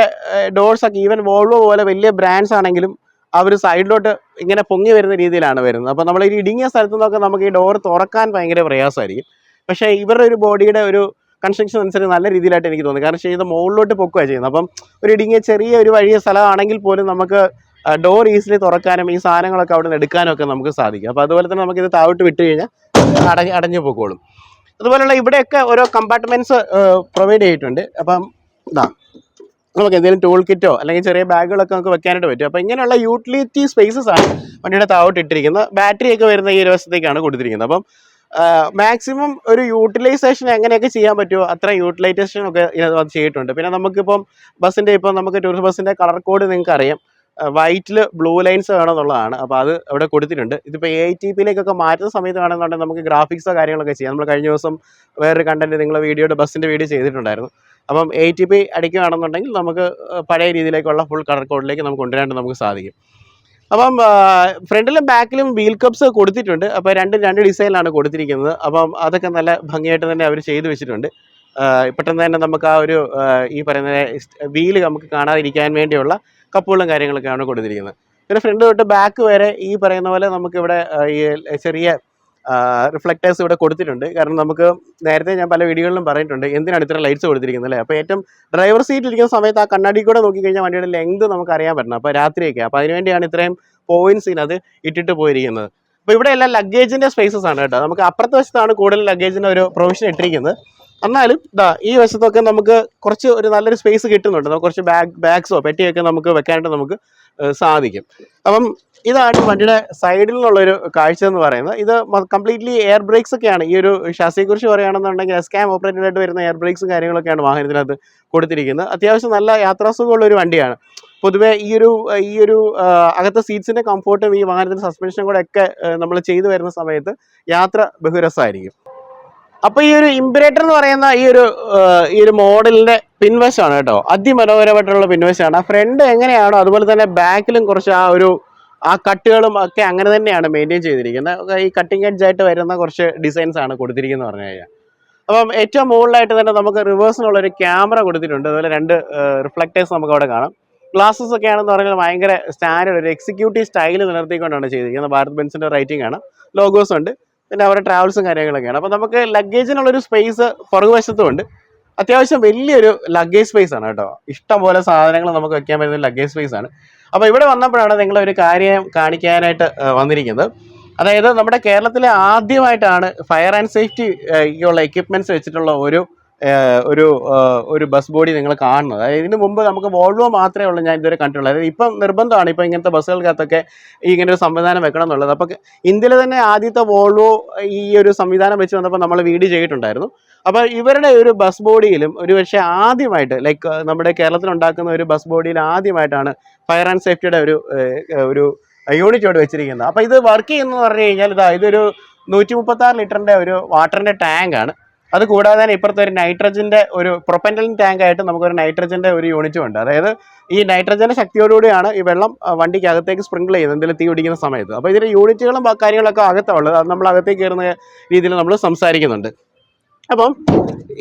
ഡോർസൊക്കെ ഈവൻ വോൾവോ പോലെ വലിയ ബ്രാൻഡ്സ് ആണെങ്കിലും അവർ സൈഡിലോട്ട് ഇങ്ങനെ പൊങ്ങി വരുന്ന രീതിയിലാണ് വരുന്നത്. അപ്പോൾ നമ്മൾ ഈ ഇടുങ്ങിയ സ്ഥലത്തു നിന്നൊക്കെ നമുക്ക് ഈ ഡോർ തുറക്കാൻ ഭയങ്കര പ്രയാസമായിരിക്കും. പക്ഷേ ഇവരുടെ ഒരു ബോഡിയുടെ ഒരു കൺസ്ട്രക്ഷൻ അനുസരിച്ച് നല്ല രീതിയിലായിട്ട് എനിക്ക് തോന്നുന്നു. കാരണം ചെയ്ത് മുകളിലോട്ട് പൊക്കുകയാണ് ചെയ്യുന്നത്. അപ്പം ഒരു ഇടുങ്ങിയ ചെറിയ ഒരു വഴിയ സ്ഥലമാണെങ്കിൽ പോലും നമുക്ക് ഡോർ ഈസിലി തുറക്കാനും ഈ സാധനങ്ങളൊക്കെ അവിടെ നിന്ന് എടുക്കാനും ഒക്കെ നമുക്ക് സാധിക്കും. അപ്പോൾ അതുപോലെ തന്നെ നമുക്കിത് താഴോട്ട് വിട്ട് കഴിഞ്ഞാൽ അടഞ്ഞു പൊക്കോളും. അതുപോലെയുള്ള ഇവിടെയൊക്കെ ഓരോ കമ്പാർട്ട്മെൻറ്റ്സ് പ്രൊവൈഡ് ചെയ്തിട്ടുണ്ട്. അപ്പം നമുക്ക് എന്തെങ്കിലും ടൂൾ കിറ്റോ അല്ലെങ്കിൽ ചെറിയ ബാഗുകളൊക്കെ നമുക്ക് വെക്കാനായിട്ട് പറ്റും. അപ്പോൾ ഇങ്ങനെയുള്ള യൂട്ടിലിറ്റി സ്പേസസ് ആണ് വണ്ടിയുടെ താഴോട്ട് ഇട്ടിരിക്കുന്നത്. ബാറ്ററിയൊക്കെ വരുന്ന ഈ ഒരു വശത്തേക്കാണ് കൊടുത്തിരിക്കുന്നത്. അപ്പം മാക്സിമം ഒരു യൂട്ടിലൈസേഷൻ എങ്ങനെയൊക്കെ ചെയ്യാൻ പറ്റുമോ അത്ര യൂട്ടിലൈസേഷൻ ഒക്കെ ഇതിനകത്ത് ചെയ്തിട്ടുണ്ട്. പിന്നെ നമുക്കിപ്പം ബസ്സിൻ്റെ ഇപ്പം നമുക്ക് ടൂറിസ്റ്റ് ബസ്സിൻ്റെ കളർ കോഡ് നിങ്ങൾക്ക് അറിയാം, വൈറ്റിൽ ബ്ലൂ ലൈൻസ് വേണമെന്നുള്ളതാണ്. അപ്പോൾ അത് അവിടെ കൊടുത്തിട്ടുണ്ട്. ഇതിപ്പോൾ ATPയിലേക്കൊക്കെ മാറ്റുന്ന സമയത്ത് വേണമെന്നുണ്ടെങ്കിൽ നമുക്ക് ഗ്രാഫിക്സോ കാര്യങ്ങളൊക്കെ ചെയ്യാം. നമ്മൾ കഴിഞ്ഞ ദിവസം വേറൊരു കണ്ടൻറ്റ് നിങ്ങൾ ബസ്സിൻ്റെ വീഡിയോ ചെയ്തിട്ടുണ്ടായിരുന്നു. അപ്പം ATP അടിക്കുകയാണെന്നുണ്ടെങ്കിൽ നമുക്ക് പഴയ രീതിയിലേക്കുള്ള ഫുൾ കളർ കോഡിലേക്ക് നമുക്ക് കൊണ്ടുവരാനായിട്ട് നമുക്ക് സാധിക്കും. അപ്പം ഫ്രണ്ടിലും ബാക്കിലും വീൽ കപ്സ് കൊടുത്തിട്ടുണ്ട്. അപ്പോൾ രണ്ട് ഡിസൈനിലാണ് കൊടുത്തിരിക്കുന്നത്. അപ്പം അതൊക്കെ നല്ല ഭംഗിയായിട്ട് തന്നെ അവർ ചെയ്തു വെച്ചിട്ടുണ്ട്. പെട്ടെന്ന് തന്നെ നമുക്ക് ആ ഒരു ഈ പറയുന്ന വീല് നമുക്ക് കാണാതിരിക്കാൻ വേണ്ടിയുള്ള കപ്പുകളും കാര്യങ്ങളൊക്കെയാണ് കൊടുത്തിരിക്കുന്നത്. പിന്നെ ഫ്രണ്ട് തൊട്ട് ബാക്ക് വരെ ഈ പറയുന്ന പോലെ നമുക്കിവിടെ ഈ ചെറിയ റിഫ്ലക്റ്റേഴ്സ് ഇവിടെ കൊടുത്തിട്ടുണ്ട്. കാരണം നമുക്ക് നേരത്തെ ഞാൻ പല വീഡിയോകളിലും പറഞ്ഞിട്ടുണ്ട് എന്തിനാണ് ഇത്ര ലൈറ്റ്സ് കൊടുത്തിരിക്കുന്നത് അല്ലേ. അപ്പോൾ ഏറ്റവും ഡ്രൈവർ സീറ്റിലിരിക്കുന്ന സമയത്ത് ആ കണ്ണാടി കൂടെ നോക്കിക്കഴിഞ്ഞാൽ വണ്ടിയുടെ ലെങ്ത് നമുക്ക് അറിയാൻ പറ്റണം. അപ്പോൾ രാത്രിയൊക്കെ അപ്പോൾ അതിനുവേണ്ടിയാണ് ഇത്രയും പോയിന്റ്സ് ഇതിനകത്ത് ഇട്ടിട്ട് പോയിരിക്കുന്നത്. അപ്പോൾ ഇവിടെ എല്ലാം ലഗേജിൻ്റെ സ്പേസസ് ആണ് കേട്ടോ. നമുക്ക് അപ്പുറത്തെ വശത്താണ് കൂടുതൽ ലഗേജിൻ്റെ ഒരു പ്രൊവിഷൻ ഇട്ടിരിക്കുന്നത്. എന്നാലും ഈ വശത്തൊക്കെ നമുക്ക് കുറച്ച് ഒരു നല്ലൊരു സ്പേസ് കിട്ടുന്നുണ്ട്. നമുക്ക് കുറച്ച് ബാഗ്സോ പെട്ടിയൊക്കെ നമുക്ക് വെക്കാനായിട്ട് നമുക്ക് സാധിക്കും. അപ്പം ഇതാണ് വണ്ടിയുടെ സൈഡിൽ നിന്നുള്ളൊരു കാഴ്ച എന്ന് പറയുന്നത്. ഇത് കംപ്ലീറ്റ്ലി എയർ ബ്രേക്സ് ഒക്കെയാണ്. ഈ ഒരു ഷാസിയെ കുറിച്ച് പറയുകയാണെന്നുണ്ടെങ്കിൽ എസ്കാം ഓപ്പറേറ്റഡ് ആയിട്ട് വരുന്ന എയർ ബ്രേക്സും കാര്യങ്ങളൊക്കെയാണ് വാഹനത്തിനകത്ത് കൊടുത്തിരിക്കുന്നത്. അത്യാവശ്യം നല്ല യാത്രാസുഖമുള്ള ഒരു വണ്ടിയാണ്. പൊതുവേ ഈ ഒരു അകത്തെ സീറ്റ്സിന്റെ കംഫോർട്ടും ഈ വാഹനത്തിന്റെ സസ്പെൻഷനും കൂടെ ഒക്കെ നമ്മൾ ചെയ്തു വരുന്ന സമയത്ത് യാത്ര ബഹുരസമായിരിക്കും. അപ്പൊ ഈ ഒരു ഇംപറേറ്റർ എന്ന് പറയുന്ന ഈ ഒരു മോഡലിന്റെ പിൻവശമാണ് കേട്ടോ, അതിമനോഹരമായിട്ടുള്ള പിൻവശമാണ്. ആ ഫ്രണ്ട് എങ്ങനെയാണോ അതുപോലെ തന്നെ ബാക്കിലും കുറച്ച് ആ കട്ടുകളും ഒക്കെ അങ്ങനെ തന്നെയാണ് മെയിൻറ്റെയിൻ ചെയ്തിരിക്കുന്നത്. ഈ കട്ടിങ് എഡ്ജ് ആയിട്ട് വരുന്ന കുറച്ച് ഡിസൈൻസ് ആണ് കൊടുത്തിരിക്കുന്നത് പറഞ്ഞു കഴിഞ്ഞാൽ. അപ്പം ഏറ്റവും മുകളിലായിട്ട് തന്നെ നമുക്ക് റിവേഴ്സിനുള്ള ഒരു ക്യാമറ കൊടുത്തിട്ടുണ്ട്. അതുപോലെ 2 റിഫ്ലക്ടേഴ്സ് നമുക്ക് അവിടെ കാണാം. ഗ്ലാസസ് ഒക്കെ ആണെന്ന് പറഞ്ഞാൽ ഭയങ്കര സ്റ്റാൻഡേർഡ് ഒരു എക്സിക്യൂട്ടീവ് സ്റ്റൈൽ നിലനിർത്തിക്കൊണ്ടാണ് ചെയ്തിരിക്കുന്നത്. ഭാരത് ബെൻസിന്റെ റൈറ്റിംഗ് ആണ്, ലോഗോസ് ഉണ്ട്, പിന്നെ അവരുടെ ട്രാവൽസും കാര്യങ്ങളൊക്കെയാണ്. അപ്പോൾ നമുക്ക് ലഗേജിനുള്ളൊരു സ്പേസ് പുറകുവശത്തും ഉണ്ട്. അത്യാവശ്യം വലിയൊരു ലഗേജ് സ്പേസ് ആണ് കേട്ടോ. ഇഷ്ടം പോലെ സാധനങ്ങൾ നമുക്ക് വെക്കാൻ പറ്റുന്ന ലഗേജ് സ്പേസ് ആണ്. അപ്പോൾ ഇവിടെ വന്നപ്പോഴാണ് നിങ്ങളൊരു കാര്യം കാണിക്കാനായിട്ട് വന്നിരിക്കുന്നത്. അതായത് നമ്മുടെ കേരളത്തിലെ ആദ്യമായിട്ടാണ് ഫയർ ആൻഡ് സേഫ്റ്റി ഉള്ള എക്യുപ്മെന്റ്സ് വെച്ചിട്ടുള്ള ഒരു ബസ് ബോഡി നിങ്ങൾ കാണുന്നത്. അതായത് ഇതിന് മുമ്പ് നമുക്ക് വോൾവോ മാത്രമേ ഉള്ളൂ ഞാൻ ഇതുവരെ കണ്ടിട്ടുള്ളത്. അതായത് ഇപ്പം നിർബന്ധമാണ് ഇപ്പം ഇങ്ങനത്തെ ബസ്സുകൾക്കകത്തൊക്കെ ഇങ്ങനെ ഒരു സംവിധാനം വെക്കണം എന്നുള്ളത്. അപ്പോൾ ഇന്ത്യയിലെ തന്നെ ആദ്യത്തെ വോൾവോ ഈ ഒരു സംവിധാനം വെച്ച് വന്നപ്പോൾ നമ്മൾ വീഡിയോ ചെയ്തിട്ടുണ്ടായിരുന്നു. അപ്പോൾ ഇവരുടെ ഒരു ബസ് ബോഡിയിലും ഒരു പക്ഷേ ആദ്യമായിട്ട് ലൈക്ക് നമ്മുടെ കേരളത്തിൽ ഉണ്ടാക്കുന്ന ഒരു ബസ് ബോഡിയിൽ ആദ്യമായിട്ടാണ് ഫയർ ആൻഡ് സേഫ്റ്റിയുടെ ഒരു യൂണിറ്റ് ഇവിടെ വെച്ചിരിക്കുന്നത്. അപ്പോൾ ഇത് വർക്ക് ചെയ്യുന്നതെന്ന് പറഞ്ഞു കഴിഞ്ഞാൽ ഇതൊരു 136 ലിറ്ററിൻ്റെ ഒരു വാട്ടറിൻ്റെ ടാങ്കാണ്. അത് കൂടാതെ തന്നെ ഇപ്പുറത്തെ ഒരു നൈട്രജൻ്റെ ഒരു പ്രൊപ്പൻഡലിൻ ടാങ്ക് ആയിട്ട് നമുക്കൊരു നൈട്രജൻ്റെ ഒരു യൂണിറ്റും ഉണ്ട്. അതായത് ഈ നൈട്രജൻ്റെ ശക്തിയോടുകൂടിയാണ് ഈ വെള്ളം വണ്ടിക്ക് അകത്തേക്ക് സ്പ്രിങ്കിൾ ചെയ്യുന്നത് എന്തെങ്കിലും തീ പിടിക്കുന്ന സമയത്ത്. അപ്പോൾ ഇതിൻ്റെ യൂണിറ്റുകളും കാര്യങ്ങളൊക്കെ അകത്തുള്ളത് അത് നമ്മൾ അകത്തേക്ക് കയറുന്ന രീതിയിൽ നമ്മൾ സംസാരിക്കുന്നുണ്ട്. അപ്പം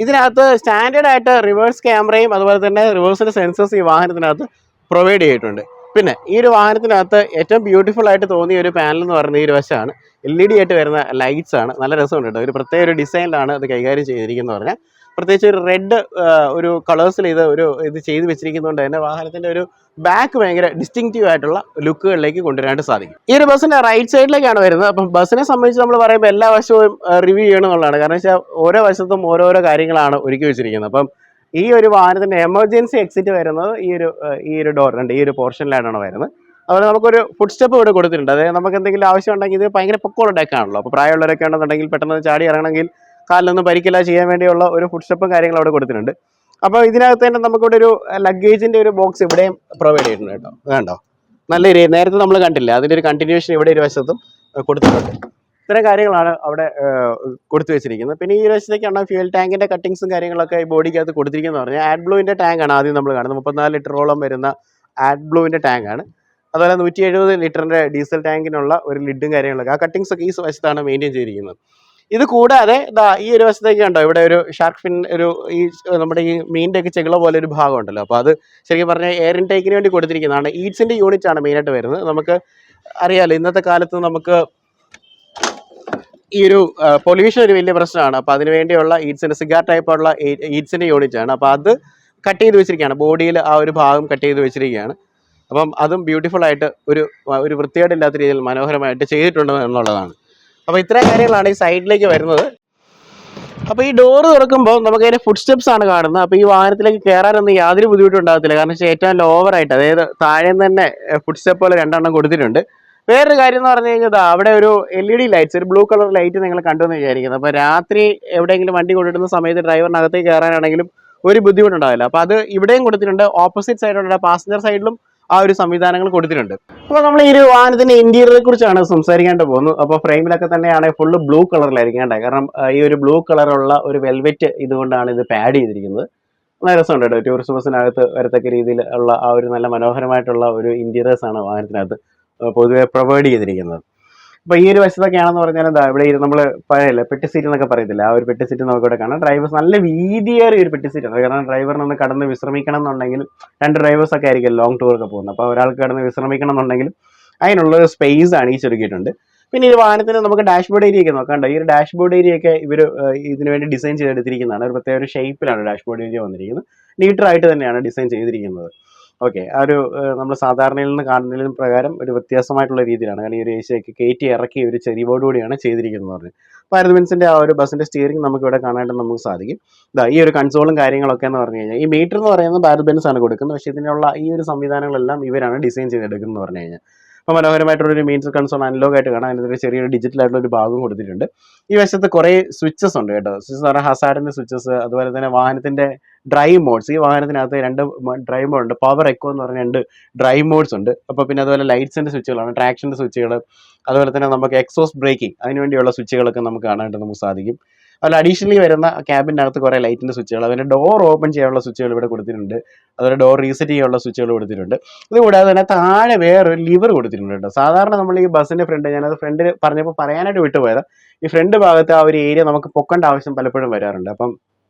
ഇതിനകത്ത് സ്റ്റാൻഡേർഡ് ആയിട്ട് റിവേഴ്സ് ക്യാമറയും അതുപോലെ തന്നെ റിവേഴ്സിൻ്റെ സെൻസേഴ്സ് ഈ വാഹനത്തിനകത്ത് പ്രൊവൈഡ് ചെയ്തിട്ടുണ്ട്. പിന്നെ ഈ ഒരു വാഹനത്തിനകത്ത് ഏറ്റവും ബ്യൂട്ടിഫുൾ ആയിട്ട് തോന്നിയ ഒരു പാനൽ എന്ന് പറയുന്നത് ഈ ഒരു വശമാണ്. LED ആയിട്ട് വരുന്ന ലൈറ്റ്സ് ആണ്. നല്ല രസമുണ്ട് കേട്ടോ. ഒരു പ്രത്യേക ഒരു ഡിസൈനിലാണ് അത് കൈകാര്യം ചെയ്തിരിക്കുന്നത് പറഞ്ഞാൽ. പ്രത്യേകിച്ച് ഒരു റെഡ് ഒരു കളേഴ്സിൽ ഇത് ചെയ്ത് വെച്ചിരിക്കുന്നതുകൊണ്ട് തന്നെ വാഹനത്തിൻ്റെ ഒരു ബാക്ക് ഭയങ്കര ഡിസ്റ്റിങ്റ്റീവ് ആയിട്ടുള്ള ലുക്കുകളിലേക്ക് കൊണ്ടുവരാനായിട്ട് സാധിക്കും. ഈ ഒരു ബസ്സിൻ്റെ റൈറ്റ് സൈഡിലേക്കാണ് വരുന്നത്. അപ്പം ബസ്സിനെ സംബന്ധിച്ച് നമ്മൾ പറയുമ്പോൾ എല്ലാ വശവും റിവ്യൂ ചെയ്യണം എന്നുള്ളതാണ്. കാരണം വെച്ചാൽ ഓരോ വശത്തും ഓരോരോ കാര്യങ്ങളാണ് ഒരുക്കി വെച്ചിരിക്കുന്നത്. അപ്പം ഈ ഒരു വാഹനത്തിൻ്റെ എമർജൻസി എക്സിറ്റ് വരുന്നത് ഈ ഒരു ഡോർ ഉണ്ട്, ഈ ഒരു പോർഷനിലായിട്ടാണ് വരുന്നത്. അതുപോലെ നമുക്കൊരു ഫുഡ് സ്റ്റെപ്പ് ഇവിടെ കൊടുത്തിട്ടുണ്ട്. അതായത് നമുക്ക് എന്തെങ്കിലും ആവശ്യം ഉണ്ടെങ്കിൽ ഇത് ഭയങ്കര പൊക്കമുള്ള ഡെക്കാണല്ലോ. അപ്പോൾ പ്രായമുള്ളവരൊക്കെ ഉണ്ടെന്നുണ്ടെങ്കിൽ പെട്ടെന്ന് ചാടി ഇറങ്ങണമെങ്കിൽ കാലിലൊന്നും പരിക്കില്ല ചെയ്യാൻ വേണ്ടിയുള്ള ഒരു ഫുഡ് സ്റ്റെപ്പും കാര്യങ്ങളും അവിടെ കൊടുത്തിട്ടുണ്ട്. അപ്പോൾ ഇതിനകത്ത് തന്നെ നമുക്കിവിടെ ഒരു ലഗേജിൻ്റെ ഒരു ബോക്സ് ഇവിടെയും പ്രൊവൈഡ് ചെയ്തിട്ടുണ്ട് കേട്ടോ. വേണ്ടോ, നല്ല നേരത്തെ നമ്മൾ കണ്ടില്ല, അതിൻ്റെ ഒരു കണ്ടിന്യൂഷൻ ഇവിടെ ഒരു വശത്തും കൊടുത്തിട്ടുണ്ട്. ഇത്തരം കാര്യങ്ങളാണ് അവിടെ കൊടുത്തു വെച്ചിരിക്കുന്നത്. പിന്നെ ഈ ഒരു വശത്തേക്കാണ് ഫ്യൂൽ ടാങ്കിൻ്റെ കട്ടിങ്സും കാര്യങ്ങളൊക്കെ ഈ ബോഡിക്കകത്ത് കൊടുത്തിരിക്കുന്നത് പറഞ്ഞാൽ ആഡ് ബ്ലൂവിൻ്റെ ടാങ്കാണ് ആദ്യം നമ്മൾ കാണുന്നത്. 34 ലിറ്ററോളം വരുന്ന ആഡ് ബ്ലൂവിൻ്റെ ടാങ്കാണ്. അതുപോലെ 170 ലിറ്ററിൻ്റെ ഡീസൽ ടാങ്കിനുള്ള ഒരു ലിഡും കാര്യങ്ങളൊക്കെ ആ കട്ടിങ്സ് ഒക്കെ ഈ വശത്താണ് മെയിൻറ്റെയിൻ ചെയ്തിരിക്കുന്നത്. ഇത് കൂടാതെ ഈ ഒരു വശത്തേക്ക് കണ്ടോ, ഇവിടെ ഒരു ഷാർക്ക് ഫിൻ നമ്മുടെ ഈ മീനിൻ്റെ ഒക്കെ ചെകിള പോലെ ഒരു ഭാഗം ഉണ്ടല്ലോ. അപ്പോൾ അത് ശരിക്കും പറഞ്ഞാൽ എയർ ഇൻടേക്കിന് വേണ്ടി കൊടുത്തിരിക്കുന്നതാണ്. ഈറ്റ്സിൻ്റെ യൂണിറ്റ് ആണ് മെയിനായിട്ട് വരുന്നത്. നമുക്ക് അറിയാമല്ലോ ഇന്നത്തെ കാലത്ത് നമുക്ക് ഈ ഒരു പൊല്യൂഷൻ ഒരു വലിയ പ്രശ്നമാണ്. അപ്പോൾ അതിന് വേണ്ടിയുള്ള ഈറ്റ്സിൻ്റെ സിഗാർ ടൈപ്പുള്ള ഈറ്റ്സിൻ്റെ യൂണിറ്റ് ആണ്. അപ്പോൾ അത് കട്ട് ചെയ്ത് വെച്ചിരിക്കുകയാണ്, ബോഡിയിൽ ആ ഒരു ഭാഗം കട്ട് ചെയ്ത് വെച്ചിരിക്കുകയാണ്. അപ്പം അതും ബ്യൂട്ടിഫുൾ ആയിട്ട് ഒരു വൃത്തികേടില്ലാത്ത രീതിയിൽ മനോഹരമായിട്ട് ചെയ്തിട്ടുണ്ട് എന്നുള്ളതാണ്. അപ്പോൾ ഇത്രയും കാര്യങ്ങളാണ് ഈ സൈഡിലേക്ക് വരുന്നത്. അപ്പോൾ ഈ ഡോറ് തുറക്കുമ്പോൾ നമുക്ക് അതിൻ്റെ ഫുഡ് സ്റ്റെപ്സ് ആണ് കാണുന്നത്. അപ്പോൾ ഈ വാഹനത്തിലേക്ക് കയറാനൊന്നും യാതൊരു ബുദ്ധിമുട്ടും ഉണ്ടാകത്തില്ല. കാരണം വെച്ചാൽ ഏറ്റവും ലോവറായിട്ട്, അതായത് താഴെ തന്നെ ഫുഡ് സ്റ്റെപ്പുകൾ 2 കൊടുത്തിട്ടുണ്ട്. വേറൊരു കാര്യം എന്ന് പറഞ്ഞു കഴിഞ്ഞാൽ അവിടെ ഒരു LED ലൈറ്റ്സ്, ഒരു ബ്ലൂ കളർ ലൈറ്റ് നിങ്ങൾ കണ്ടുവെന്ന് വിചാരിക്കുന്നത്. അപ്പോൾ രാത്രി എവിടെയെങ്കിലും വണ്ടി കൊണ്ടിടുന്ന സമയത്ത് ഡ്രൈവറിനകത്തേക്ക് കയറാനാണെങ്കിലും ഒരു ബുദ്ധിമുട്ടുണ്ടാവില്ല. അപ്പോൾ അത് ഇവിടെയും കൊടുത്തിട്ടുണ്ട്. ഓപ്പോസിറ്റ് സൈഡിലുള്ള പാസഞ്ചർ സൈഡിലും ആ ഒരു സംവിധാനങ്ങൾ കൊടുത്തിട്ടുണ്ട്. അപ്പോൾ നമ്മൾ ഈ ഒരു വാഹനത്തിന്റെ ഇന്റീരിയറെ കുറിച്ചാണ് സംസാരിക്കാണ്ട് പോകുന്നത്. അപ്പോൾ ഫ്രെയിമിലൊക്കെ തന്നെയാണ് ഫുള്ള് ബ്ലൂ കളറിലായിരിക്കും കണ്ടേ. കാരണം ഈ ഒരു ബ്ലൂ കളറുള്ള ഒരു വെൽവെറ്റ് ഇതുകൊണ്ടാണ് ഇത് പാഡ് ചെയ്തിരിക്കുന്നത്. നല്ല രസമുണ്ട് കേട്ടോ. ടൂറിസ്റ്റ് ബസ്സിനകത്ത് വരത്തക്ക രീതിയിൽ ഉള്ള ആ ഒരു നല്ല മനോഹരമായിട്ടുള്ള ഒരു ഇന്റീരിയേഴ്സ് ആണ് വാഹനത്തിനകത്ത് പൊതുവെ പ്രൊവൈഡ് ചെയ്തിരിക്കുന്നത്. അപ്പോൾ ഈ ഒരു വശത്തൊക്കെയാണെന്ന് പറഞ്ഞാൽ ഇവിടെ നമ്മൾ പഴയല്ലേ പെട്ടി സീറ്റ് എന്നൊക്കെ പറയത്തില്ല, ആ ഒരു പെട്ടി സീറ്റ് നമുക്കിവിടെ കാണാം. ഡ്രൈവേഴ്സ് നല്ല വീതിയേറിയ ഒരു പെട്ടി സീറ്റാണ്. കാരണം ഡ്രൈവറിനൊന്ന് കടന്ന് വിശ്രമിക്കണം എന്നുണ്ടെങ്കിൽ 2 ഡ്രൈവേഴ്സൊക്കെ ആയിരിക്കും ലോങ് ടൂറൊക്കെ പോകുന്നത്. അപ്പോൾ ഒരാൾക്ക് കടന്ന് വിശ്രമിക്കണം എന്നുണ്ടെങ്കിൽ അതിനുള്ളൊരു സ്പേസ് ആണ് ഈ ചുരുക്കിയിട്ടുണ്ട്. പിന്നെ ഈ വാഹനത്തിന് നമുക്ക് ഡാഷ്ബോർഡ് ഏരിയ ഒക്കെ നോക്കാം. ഈ ഒരു ഡാഷ്ബോർഡ് ഏരിയ ഒക്കെ ഇവർ ഇതിനു വേണ്ടി ഡിസൈൻ ചെയ്തെടുത്തിരിക്കുന്നതാണ്. ഒരു പ്രത്യേക ഒരു ഷേപ്പിലാണ് ഡാഷ്ബോർഡ് ഏരിയ വന്നിരിക്കുന്നത്. നീറ്ററായിട്ട് തന്നെയാണ് ഡിസൈൻ ചെയ്തിരിക്കുന്നത്. ഓക്കെ. ആ ഒരു നമ്മൾ സാധാരണയിൽ നിന്ന് കാണുന്നതിലും പ്രകാരം ഒരു വ്യത്യാസമായിട്ടുള്ള രീതിയിലാണ്. കാരണം ഈ ഒരു AC കയറ്റി ഇറക്കി ഒരു ചെരിവോട് കൂടിയാണ് ചെയ്തിരിക്കുന്നത് പറഞ്ഞു. ഭാരത് ബെൻസിന്റെ ആ ഒരു ബസ്സിന്റെ സ്റ്റിയറിംഗ് നമുക്ക് ഇവിടെ കാണാനായിട്ട് നമുക്ക് സാധിക്കും. ഇതാ ഈ ഒരു കൺസോളും കാര്യങ്ങളൊക്കെ എന്ന് പറഞ്ഞു കഴിഞ്ഞാൽ, ഈ മീറ്റർ എന്ന് പറയുന്നത് ഭാരത് ബെൻസ് ആണ് കൊടുക്കുന്നത്. പക്ഷേ ഇതിനുള്ള ഈ ഒരു സംവിധാനങ്ങളെല്ലാം ഇവരാണ് ഡിസൈൻ ചെയ്തെടുക്കുന്നത് എന്ന് പറഞ്ഞു കഴിഞ്ഞാൽ. അപ്പോൾ മനോഹരമായിട്ടുള്ള ഒരു മീറ്റർ കൺസോൾ അനലോഗ് ആയിട്ട് കാണാം. അതിനൊരു ചെറിയൊരു ഡിജിറ്റൽ ആയിട്ടുള്ള ഒരു ഭാഗം കൊടുത്തിട്ടുണ്ട്. ഈ വശത്ത് കുറേ സ്വിച്ചസ് ഉണ്ട് കേട്ടോ. സ്വിച്ചസ് പറഞ്ഞാൽ ഹസാർഡിന്റെ സ്വിച്ചസ്, അതുപോലെ തന്നെ വാഹനത്തിന്റെ ഡ്രൈവ് മോഡ്സ്. ഈ വാഹനത്തിനകത്ത് 2 ഡ്രൈവ് മോഡ് ഉണ്ട്. പവർ എക്കോ എന്ന് പറഞ്ഞ 2 ഡ്രൈവ് മോഡ്സ് ഉണ്ട്. അപ്പോൾ പിന്നെ അതുപോലെ ലൈറ്റ്സിന്റെ സ്വിച്ചുകളാണ്, ട്രാക്ഷന്റെ സ്വിച്ചുകൾ, അതുപോലെ തന്നെ നമുക്ക് എക്സോസ്റ്റ് ബ്രേക്കിംഗ് അതിനുവേണ്ടിയുള്ള സ്വിച്ചുകളൊക്കെ നമുക്ക് കാണാനായിട്ട് നമുക്ക് സാധിക്കും. അതിൽ അഡീഷണലി വരുന്ന ക്യാബിനകത്ത് കുറേ ലൈറ്റിന്റെ സ്വിച്ചുകൾ, അതിന്റെ ഡോർ ഓപ്പൺ ചെയ്യാനുള്ള സ്വിച്ചുകൾ ഇവിടെ കൊടുത്തിട്ടുണ്ട്. അതുപോലെ ഡോർ റീസെറ്റ് ചെയ്യാനുള്ള സ്വിച്ചുകൾ കൊടുത്തിട്ടുണ്ട്. ഇതുകൂടാതെ തന്നെ താഴെ വേറൊരു ലിവർ കൊടുത്തിട്ടുണ്ട് കേട്ടോ. സാധാരണ നമ്മൾ ഈ ബസ്സിന്റെ ഫ്രണ്ട്, ഞാനത് ഫ്രണ്ട് പറഞ്ഞപ്പോൾ പറയാനായിട്ട് വിട്ടുപോയത്, ഈ ഫ്രണ്ട് ഭാഗത്ത് ആ ഒരു ഏരിയ നമുക്ക് പൊക്കേണ്ട ആവശ്യം പലപ്പോഴും വരാറുണ്ട്. അപ്പം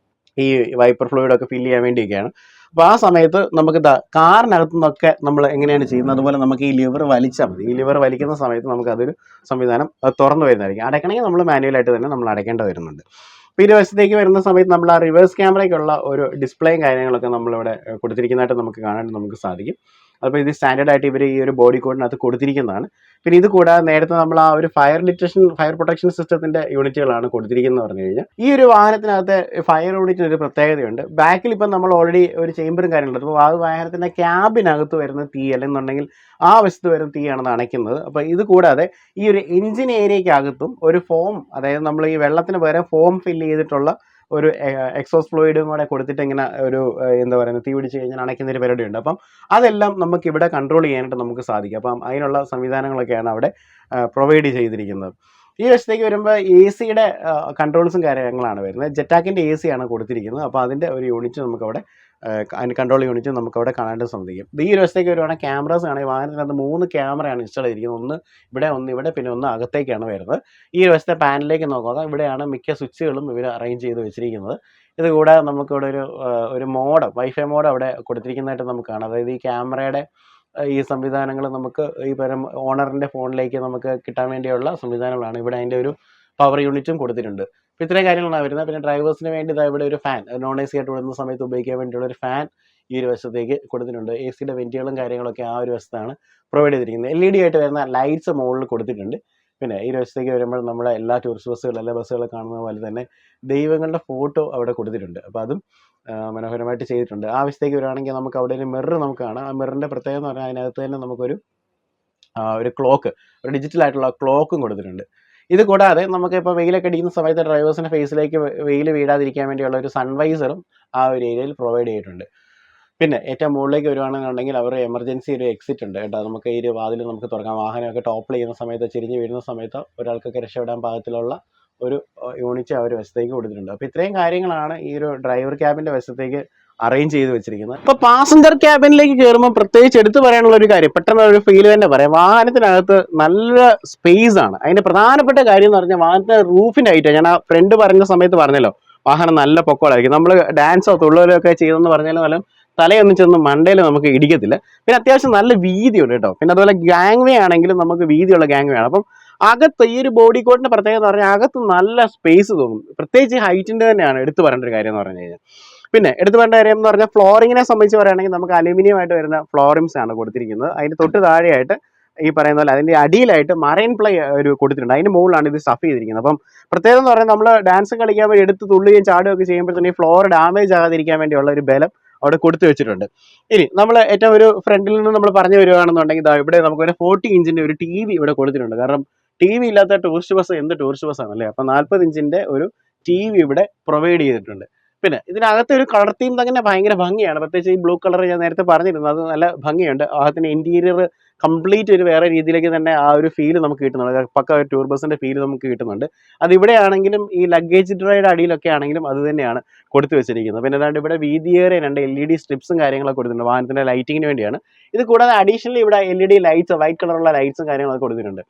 ഈ വൈപ്പർ ഫ്ലൂയിഡ് ഒക്കെ ഫില്ല് ചെയ്യാൻ വേണ്ടിയൊക്കെയാണ്. അപ്പോൾ ആ സമയത്ത് നമുക്ക് കാറിനകത്തു നിന്നൊക്കെ നമ്മൾ എങ്ങനെയാണ് ചെയ്യുന്നത്, അതുപോലെ നമുക്ക് ഈ ലിവർ വലിച്ചാൽ മതി. ഈ ലിവർ വലിക്കുന്ന സമയത്ത് നമുക്ക് അതൊരു സംവിധാനം തുറന്നു വരുന്നതായിരിക്കും. അടയ്ക്കണമെങ്കിൽ നമ്മൾ മാനുവലായിട്ട് തന്നെ നമ്മൾ അടയ്ക്കേണ്ടി വരുന്നുണ്ട്. അപ്പോൾ ഇരുവശത്തേക്ക് വരുന്ന സമയത്ത് നമ്മൾ ആ റിവേഴ്സ് ക്യാമറയ്ക്കുള്ള ഒരു ഡിസ്പ്ലേയും കാര്യങ്ങളൊക്കെ നമ്മളിവിടെ കൊടുത്തിരിക്കുന്നതായിട്ട് നമുക്ക് കാണാനായിട്ട് നമുക്ക് സാധിക്കും. അപ്പോൾ ഇത് സ്റ്റാൻഡേർഡ് ആയിട്ട് ഇവർ ഈ ഒരു ബോഡി കോഡിനകത്ത് കൊടുത്തിരിക്കുന്നതാണ്. പിന്നെ ഇത് കൂടാതെ നേരത്തെ നമ്മൾ ആ ഒരു ഫയർ പ്രൊട്ടക്ഷൻ സിസ്റ്റത്തിന്റെ യൂണിറ്റുകളാണ് കൊടുത്തിരിക്കുന്നത് പറഞ്ഞു കഴിഞ്ഞാൽ, ഈ ഒരു വാഹനത്തിനകത്ത് ഫയർ യൂണിറ്റിന് ഒരു പ്രത്യേകതയുണ്ട്. ബാക്കിൽ ഇപ്പം നമ്മൾ ഓൾറെഡി ഒരു ചേമ്പറും കാര്യങ്ങളുണ്ട്. അപ്പോൾ ആ വാഹനത്തിന്റെ ക്യാബിനകത്ത് വരുന്ന തീ, അല്ലെന്നുണ്ടെങ്കിൽ ആ വശത്ത് വരുന്ന തീയാണ് അണയ്ക്കുന്നത്. അപ്പോൾ ഇത് കൂടാതെ ഈ ഒരു എഞ്ചിൻ ഏരിയയ്ക്കകത്തും ഒരു ഫോം, അതായത് നമ്മൾ ഈ വെള്ളത്തിന് പകരം ഫോം ഫില്ല് ചെയ്തിട്ടുള്ള ഒരു എക്സോസ് ഫ്ലൂയിഡും കൂടെ കൊടുത്തിട്ട് ഇങ്ങനെ ഒരു എന്താ പറയുന്നത്, തീ പിടിച്ച് കഴിഞ്ഞാൽ അണയ്ക്കുന്ന ഒരു പരിപാടിയുണ്ട്. അപ്പം അതെല്ലാം നമുക്ക് ഇവിടെ കൺട്രോൾ ചെയ്യാനായിട്ട് നമുക്ക് സാധിക്കും. അപ്പം അതിനുള്ള സംവിധാനങ്ങളൊക്കെയാണ് അവിടെ പ്രൊവൈഡ് ചെയ്തിരിക്കുന്നത്. ഈ വശത്തേക്ക് വരുമ്പോൾ AC-യുടെ കൺട്രോൾസും കാര്യങ്ങളാണ് വരുന്നത്. ജെറ്റാക്കിൻ്റെ AC ആണ് കൊടുത്തിരിക്കുന്നത്. അപ്പോൾ അതിൻ്റെ ഒരു യൂണിറ്റ് നമുക്കവിടെ അതിൻ്റെ കൺട്രോൾ യൂണിറ്റ് നമുക്കവിടെ കാണാനായിട്ട് സാധിക്കും. ഈ ഒരു വശത്തേക്ക് വരുവാണെങ്കിൽ ക്യാമറാസ് ആണ്. ഈ വാഹനത്തിനകത്ത് 3 ക്യാമറയാണ് ഇൻസ്റ്റാൾ ചെയ്തിരിക്കുന്നത്. ഒന്ന് ഇവിടെ, ഒന്ന് ഇവിടെ, പിന്നെ ഒന്ന് അകത്തേക്കാണ് വരുന്നത്. ഈ ഒരു വശത്തെ പാനലിലേക്ക് നോക്കുക, ഇവിടെയാണ് മിക്ക സ്വിച്ചുകളും ഇവർ അറേഞ്ച് ചെയ്ത് വെച്ചിരിക്കുന്നത്. ഇത് കൂടാതെ നമുക്കിവിടെ ഒരു മോഡം, വൈഫൈ മോഡ് അവിടെ കൊടുത്തിരിക്കുന്നതായിട്ട് നമുക്ക് കാണാം. അതായത് ഈ ക്യാമറയുടെ ഈ സംവിധാനങ്ങൾ നമുക്ക് ഈ ഓണറിൻ്റെ ഫോണിലേക്ക് നമുക്ക് കിട്ടാൻ വേണ്ടിയുള്ള സംവിധാനങ്ങളാണ്. ഇവിടെ അതിൻ്റെ ഒരു പവർ യൂണിറ്റും കൊടുത്തിട്ടുണ്ട്. അപ്പോൾ ഇത്രയും കാര്യങ്ങളാണ് വരുന്നത്. പിന്നെ ഡ്രൈവേഴ്സിന് വേണ്ടി ഇവിടെ ഒരു ഫാൻ, നോൺ AC ആയിട്ട് വിടുന്ന സമയത്ത് ഉപയോഗിക്കാൻ വേണ്ടിയുള്ള ഒരു ഫാൻ ഈ ഒരു വശത്തേക്ക് കൊടുത്തിട്ടുണ്ട്. AC-യുടെ വെന്റുകളും കാര്യങ്ങളൊക്കെ ആ ഒരു വശത്താണ് പ്രൊവൈഡ് ചെയ്തിരിക്കുന്നത്. LED ആയിട്ട് വരുന്ന ലൈറ്റ്സ് മുകളിൽ കൊടുത്തിട്ടുണ്ട്. പിന്നെ ഈ ഒരു വശത്തേക്ക് വരുമ്പോൾ നമ്മുടെ എല്ലാ ടൂറിസ്റ്റ് ബസ്സുകളും, എല്ലാ ബസ്സുകളും കാണുന്ന പോലെ തന്നെ ദൈവങ്ങളുടെ ഫോട്ടോ അവിടെ കൊടുത്തിട്ടുണ്ട്. അപ്പോൾ അതും മനോഹരമായിട്ട് ചെയ്തിട്ടുണ്ട്. ആ വശത്തേക്ക് വരുവാണെങ്കിൽ നമുക്ക് അവിടെ ഒരു മിറർ നമുക്ക് കാണാം. ആ മിററിൻ്റെ പ്രത്യേകത എന്ന് പറഞ്ഞാൽ അതിനകത്ത് തന്നെ നമുക്കൊരു ഒരു ക്ലോക്ക്, ഒരു ഡിജിറ്റൽ ആയിട്ടുള്ള ക്ലോക്കും കൊടുത്തിട്ടുണ്ട്. ഇത് കൂടാതെ നമുക്കിപ്പോൾ വെയിലൊക്കെ അടിക്കുന്ന സമയത്ത് ഡ്രൈവേഴ്സിൻ്റെ ഫേസിലേക്ക് വെയിൽ വീഴാതിരിക്കാൻ വേണ്ടിയുള്ള ഒരു സൺവൈസറും ആ ഒരു ഏരിയയിൽ പ്രൊവൈഡ് ചെയ്തിട്ടുണ്ട്. പിന്നെ ഏറ്റവും മുകളിലേക്ക് വരുവാണെന്നുണ്ടെങ്കിൽ അവർ എമർജൻസി ഒരു എക്സിറ്റ് ഉണ്ട് കേട്ടോ. നമുക്ക് ഈ ഒരു വാതിൽ നമുക്ക് തുറക്കാം. വാഹനമൊക്കെ ടോപ്പിൾ ചെയ്യുന്ന സമയത്ത്, ചെരിഞ്ഞ് വീഴുന്ന സമയത്ത് ഒരാൾക്കൊക്കെ രക്ഷപ്പെടാൻ പാകത്തിലുള്ള ഒരു യൂണിറ്റ് ആ ഒരു വശത്തേക്ക് കൊടുത്തിട്ടുണ്ട്. അപ്പോൾ ഇത്രയും കാര്യങ്ങളാണ് ഈ ഒരു ഡ്രൈവർ ക്യാബിൻ്റെ വശത്തേക്ക് അറേഞ്ച് ചെയ്ത് വെച്ചിരിക്കുന്നത്. ഇപ്പോൾ പാസഞ്ചർ ക്യാബിനിലേക്ക് കയറുമ്പോൾ പ്രത്യേകിച്ച് എടുത്തു പറയാനുള്ള ഒരു കാര്യം, പെട്ടെന്ന് ഒരു ഫീൽ തന്നെ പറയാം, വാഹനത്തിനകത്ത് നല്ല സ്പേസ് ആണ്. അതിന്റെ പ്രധാനപ്പെട്ട കാര്യം എന്ന് പറഞ്ഞാൽ വാഹനത്തിന്റെ റൂഫിന്റെ ഹൈറ്റ്. ഞാൻ ആ ഫ്രണ്ട് പറഞ്ഞ സമയത്ത് പറഞ്ഞല്ലോ, വാഹനം നല്ല പൊക്കോളായിരിക്കും. നമ്മൾ ഡാൻസോ തുള്ളലൊക്കെ ചെയ്തെന്ന് പറഞ്ഞാലും നല്ല തലയൊന്നും ചെന്ന് മണ്ടയിൽ നമുക്ക് ഇടിക്കത്തില്ല. പിന്നെ അത്യാവശ്യം നല്ല വീതിയുണ്ട് കേട്ടോ. പിന്നെ അതുപോലെ ഗാങ് വേ ആണെങ്കിലും നമുക്ക് വീതിയുള്ള ഗാങ് വേ ആണ്. അപ്പം അകത്ത് ഈ ഒരു ബോഡി കോഡിന്റെ പ്രത്യേകത എന്ന് പറഞ്ഞാൽ അകത്ത് നല്ല സ്പേസ് തോന്നും. പ്രത്യേകിച്ച് ഹൈറ്റിന്റെ തന്നെയാണ് എടുത്തു പറയേണ്ട ഒരു കാര്യം എന്ന് പറഞ്ഞു കഴിഞ്ഞാൽ. പിന്നെ എടുത്തു പറയേണ്ട കാര്യം എന്ന് പറഞ്ഞാൽ ഫ്ലോറിങ്ങിനെ സംബന്ധിച്ച് പറയുകയാണെങ്കിൽ നമുക്ക് അലൂമിനിയം ആയിട്ട് വരുന്ന ഫ്ലോറിംഗ്സ് ആണ് കൊടുത്തിരിക്കുന്നത്. അതിന് തൊട്ട് താഴെയായിട്ട് ഈ പറയുന്ന പോലെ അതിന്റെ അടിയിലായിട്ട് മറൈൻ പ്ലൈ ഒരു കൊടുത്തിട്ടുണ്ട്. അതിന്റെ മുകളിലാണ് ഇത് സ്റ്റഫ് ചെയ്തിരിക്കുന്നത്. അപ്പം പ്രത്യേകം എന്ന് പറഞ്ഞാൽ നമ്മൾ ഡാൻസ് കളിക്കാൻ വേണ്ടി എടുത്ത് തുള്ളുകയും ചാടുകയൊക്കെ ചെയ്യുമ്പോഴത്തേക്കും ഈ ഫ്ലോർ ഡാമേജ് ആകാതിരിക്കാൻ വേണ്ടിയുള്ള ഒരു ബലം അവിടെ കൊടുത്തു വെച്ചിട്ടുണ്ട്. ഇനി നമ്മൾ ഏറ്റവും ഒരു ഫ്രണ്ടിൽ നിന്ന് നമ്മൾ പറഞ്ഞു വരുവാണെന്നുണ്ടെങ്കിൽ ഇവിടെ നമുക്കൊരു 40 ഇഞ്ചിന്റെ ഒരു TV ഇവിടെ കൊടുത്തിട്ടുണ്ട്. കാരണം TV ഇല്ലാത്ത ടൂറിസ്റ്റ് ബസ് എന്ത് ടൂറിസ്റ്റ് ബസ്സാണ് അല്ലേ. അപ്പം 40 ഇഞ്ചിന്റെ ഒരു TV ഇവിടെ പ്രൊവൈഡ് ചെയ്തിട്ടുണ്ട്. പിന്നെ ഇതിനകത്ത് ഒരു കളർ തീം തന്നെ ഭയങ്കര ഭംഗിയാണ്. പ്രത്യേകിച്ച് ഈ ബ്ലൂ കളർ ഞാൻ നേരത്തെ പറഞ്ഞിരുന്നു, അത് നല്ല ഭംഗിയുണ്ട്. അതിന്റെ ഇന്റീരിയർ കംപ്ലീറ്റ് ഒരു വേറെ രീതിയിലേക്ക് തന്നെ ആ ഒരു ഫീല് നമുക്ക് കിട്ടുന്നുണ്ട്. പക്ക ഒരു ടൂർ ബസിന്റെ ഫീല് നമുക്ക് കിട്ടുന്നുണ്ട്. അത് ഇവിടെ ആണെങ്കിലും ഈ ലഗേജ് ഡ്രൈയുടെ അടിയിലൊക്കെ ആണെങ്കിലും അത് തന്നെയാണ് കൊടുത്തു വെച്ചിരിക്കുന്നത്. പിന്നെ അതാണ്ട് ഇവിടെ വീതിയേറെ 2 LED സ്ട്രിപ്സും കാര്യങ്ങളൊക്കെ കൊടുത്തിട്ടുണ്ട് വാഹനത്തിന്റെ ലൈറ്റിങ്ങിന് വേണ്ടിയാണ്. ഇത് കൂടാതെ അഡീഷണലി ഇവിടെ LED ലൈറ്റ്സ്, വൈറ്റ് കളറുള്ള ലൈറ്റ്സും കാര്യങ്ങളൊക്കെ കൊടുത്തിട്ടുണ്ട്.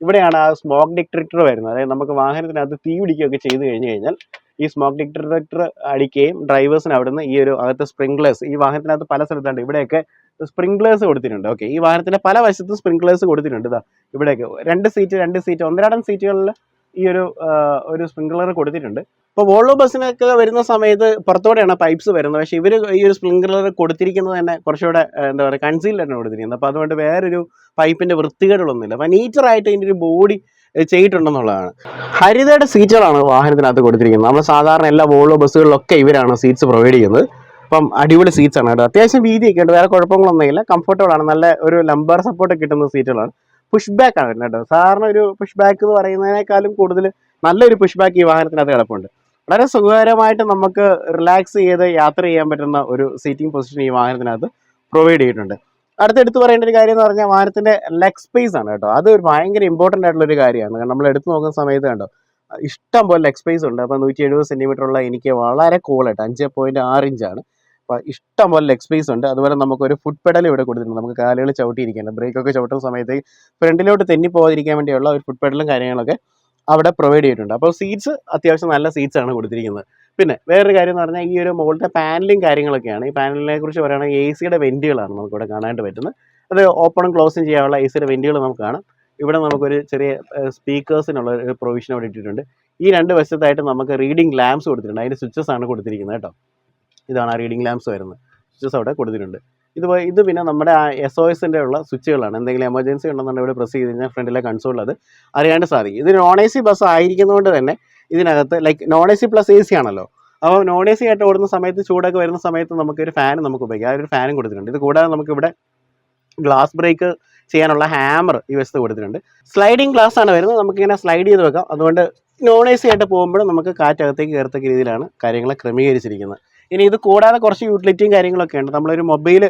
ഇവിടെയാണ് ആ സ്മോക്ക് ഡിറ്റക്ടർ വരുന്നത്. അതായത് നമുക്ക് വാഹനത്തിനകത്ത് തീ പിടിക്കുകയൊക്കെ ചെയ്ത് കഴിഞ്ഞാൽ ഈ സ്മോക്ക് ഡിറ്റക്ടർ അടിക്കുകയും ഡ്രൈവേഴ്സിന് അവിടുന്ന് ഈ ഒരു അകത്ത് സ്പ്രിംഗ്ലേഴ്സ്, ഈ വാഹനത്തിനകത്ത് പല സ്ഥലത്തുണ്ട്, ഇവിടെയൊക്കെ സ്പ്രിംഗ്ലേഴ്സ് കൊടുത്തിട്ടുണ്ട്. ഓക്കെ, ഈ വാഹനത്തിന്റെ പല വശത്തും സ്പ്രിംഗ്ലേഴ്സ് കൊടുത്തിട്ടുണ്ട്. ഇവിടെയൊക്കെ 2 സീറ്റ് 1 സീറ്റുകളിൽ ഈ ഒരു സ്പ്രിംഗ്ലർ കൊടുത്തിട്ടുണ്ട്. ഇപ്പോൾ വോൾവോ ബസ്സിനൊക്കെ വരുന്ന സമയത്ത് പുറത്തോടെയാണ് പൈപ്പ്സ് വരുന്നത്. പക്ഷേ ഇവർ ഈ ഒരു സ്പ്രിംഗ്ലർ കൊടുത്തിരിക്കുന്നത് തന്നെ കുറച്ചുകൂടെ എന്താ പറയുക കൺസീൽഡാണ് കൊടുത്തിരിക്കുന്നത്. അപ്പോൾ അതുകൊണ്ട് വേറൊരു പൈപ്പിൻ്റെ വൃത്തികേടുകളൊന്നുമില്ല. അപ്പോൾ നീറ്ററായിട്ട് ഇതിൻ്റെ ഒരു ബോഡി ചെയ്തിട്ടുണ്ടെന്നുള്ളതാണ്. ഹരിതയുടെ സീറ്റുകളാണ് വാഹനത്തിനകത്ത് കൊടുത്തിരിക്കുന്നത്. നമ്മൾ സാധാരണ എല്ലാ വോൾവോ ബസ്സുകളിലൊക്കെ ഇവരാണ് സീറ്റ്സ് പ്രൊവൈഡ് ചെയ്യുന്നത്. അപ്പം അടിപൊളി സീറ്റ്സ് ആണ് കേട്ടോ. അത്യാവശ്യം വീതിയൊക്കെ ഉണ്ട്, വേറെ കുഴപ്പങ്ങളൊന്നുമില്ല, കംഫർട്ടബിൾ ആണ്, നല്ല ഒരു ലംബർ സപ്പോർട്ട് കിട്ടുന്ന സീറ്റുകളാണ്. പുഷ് ബാക്ക് ആണ് വരുന്നത് കേട്ടോ. സാധാരണ ഒരു പുഷ് ബാക്ക് എന്ന് പറയുന്നതിനേക്കാളും കൂടുതൽ നല്ലൊരു പുഷ് ബാക്ക് ഈ വാഹനത്തിനകത്ത് കിടപ്പുണ്ട്. വളരെ സുഖകരമായിട്ട് നമുക്ക് റിലാക്സ് ചെയ്ത് യാത്ര ചെയ്യാൻ പറ്റുന്ന ഒരു സീറ്റിംഗ് പൊസിഷൻ ഈ വാഹനത്തിനകത്ത് പ്രൊവൈഡ് ചെയ്തിട്ടുണ്ട്. അടുത്തെടുത്ത് പറയേണ്ട ഒരു കാര്യം എന്ന് പറഞ്ഞാൽ വാഹനത്തിൻ്റെ ലെഗ് സ്പേസ് ആണ് കേട്ടോ. അത് ഒരു ഭയങ്കര ഇമ്പോർട്ടൻ്റ് ആയിട്ടുള്ള ഒരു കാര്യമാണ്. കാരണം നമ്മൾ എടുത്ത് നോക്കുന്ന സമയത്ത് കണ്ടോ ഇഷ്ടം പോലെ ലെഗ് സ്പേസ് ഉണ്ട്. അപ്പോൾ 170 സെൻറ്റിമീറ്റർ ഉള്ള എനിക്ക് വളരെ കൂളായിട്ട് 5.6 ഇഞ്ചാണ്. അപ്പോൾ ഇഷ്ടം പോലെ ലെഗ് സ്പേസ് ഉണ്ട്. അതുപോലെ നമുക്കൊരു ഫുട് പെഡൽ ഇവിടെ കൊടുത്തിട്ടുണ്ട്. നമുക്ക് കാലുകൾ ചവിട്ടിയിരിക്കേണ്ട, ബ്രേക്കൊക്കെ ചവിട്ടുന്ന സമയത്ത് ഫ്രണ്ടിലോട്ട് തെന്നിപ്പോകാതിരിക്കാൻ വേണ്ടിയുള്ള ഒരു ഫുട് പെഡലും കാര്യങ്ങളൊക്കെ അവിടെ പ്രൊവൈഡ് ചെയ്തിട്ടുണ്ട്. അപ്പോൾ സീറ്റ്സ് അത്യാവശ്യം നല്ല സീറ്റ്സ് ആണ് കൊടുത്തിരിക്കുന്നത്. പിന്നെ വേറൊരു കാര്യം എന്ന് പറഞ്ഞാൽ ഈ ഒരു മുകളിലത്തെ പാനലും കാര്യങ്ങളൊക്കെയാണ്. ഈ പാനലിനെ കുറിച്ച് പറയുകയാണെങ്കിൽ എ സിയുടെ വെൻറ്റുകളാണ് നമുക്കിവിടെ കാണാനായിട്ട് പറ്റുന്നത്. അത് ഓപ്പണും ക്ലോസും ചെയ്യാനുള്ള എ സിയുടെ വെൻറ്റുകൾ നമുക്ക് കാണാം. ഇവിടെ നമുക്കൊരു ചെറിയ സ്പീക്കേഴ്സിനുള്ള ഒരു പ്രൊവിഷൻ അവിടെ ഇട്ടിട്ടുണ്ട്. ഈ രണ്ട് വശത്തായിട്ട് നമുക്ക് റീഡിംഗ് ലാംപ്സ് കൊടുത്തിട്ടുണ്ട്. അതിൻ്റെ സ്വിച്ചസ് ആണ് കൊടുത്തിരിക്കുന്നത് കേട്ടോ. ഇതാണ് ആ റീഡിംഗ് ലാംപ്സ് വരുന്നത്. സ്വിച്ചസ് അവിടെ കൊടുത്തിട്ടുണ്ട്. ഇത് പിന്നെ നമ്മുടെ ആ SOSൻ്റെ ഉള്ള സ്വിച്ചുകളാണ്. എന്തെങ്കിലും എമർജൻസി ഉണ്ടെന്നുണ്ടെങ്കിൽ ഇവിടെ പ്രസ് ചെയ്ത് കഴിഞ്ഞാൽ ഫ്രണ്ടിലെ കൺസോളിൽ അത് അറിയാണ്ട് സാധിക്കും. ഇത് നോൺ AC ബസ് ആയിരിക്കുന്നതുകൊണ്ട് തന്നെ ഇതിനകത്ത് like non AC plus AC ആണല്ലോ. അപ്പോൾ നോൺ AC ആയിട്ട് ഓടുന്ന സമയത്ത് ചൂടൊക്കെ വരുന്ന സമയത്ത് നമുക്കൊരു ഫാൻ നമുക്ക് ഉപയോഗിക്കാം. ആ ഒരു ഫാനും കൊടുത്തിട്ടുണ്ട്. ഇത് കൂടാതെ നമുക്കിവിടെ ഗ്ലാസ് ബ്രേക്ക് ചെയ്യാനുള്ള ഹാമർ ഈ വശത്ത് കൊടുത്തിട്ടുണ്ട്. സ്ലൈഡിങ് ഗ്ലാസ് ആണ് വരുന്നത്. നമുക്കിങ്ങനെ സ്ലൈഡ് ചെയ്ത് വെക്കാം. അതുകൊണ്ട് നോൺ AC ആയിട്ട് പോകുമ്പോൾ നമുക്ക് കാറ്റകത്തേക്ക് കയറത്തക്ക രീതിയിലാണ് കാര്യങ്ങൾ ക്രമീകരിച്ചിരിക്കുന്നത്. ഇനി ഇത് കൂടാതെ കുറച്ച് യൂട്ടിലിറ്റിയും കാര്യങ്ങളൊക്കെ ഉണ്ട്. നമ്മളൊരു മൊബൈൽ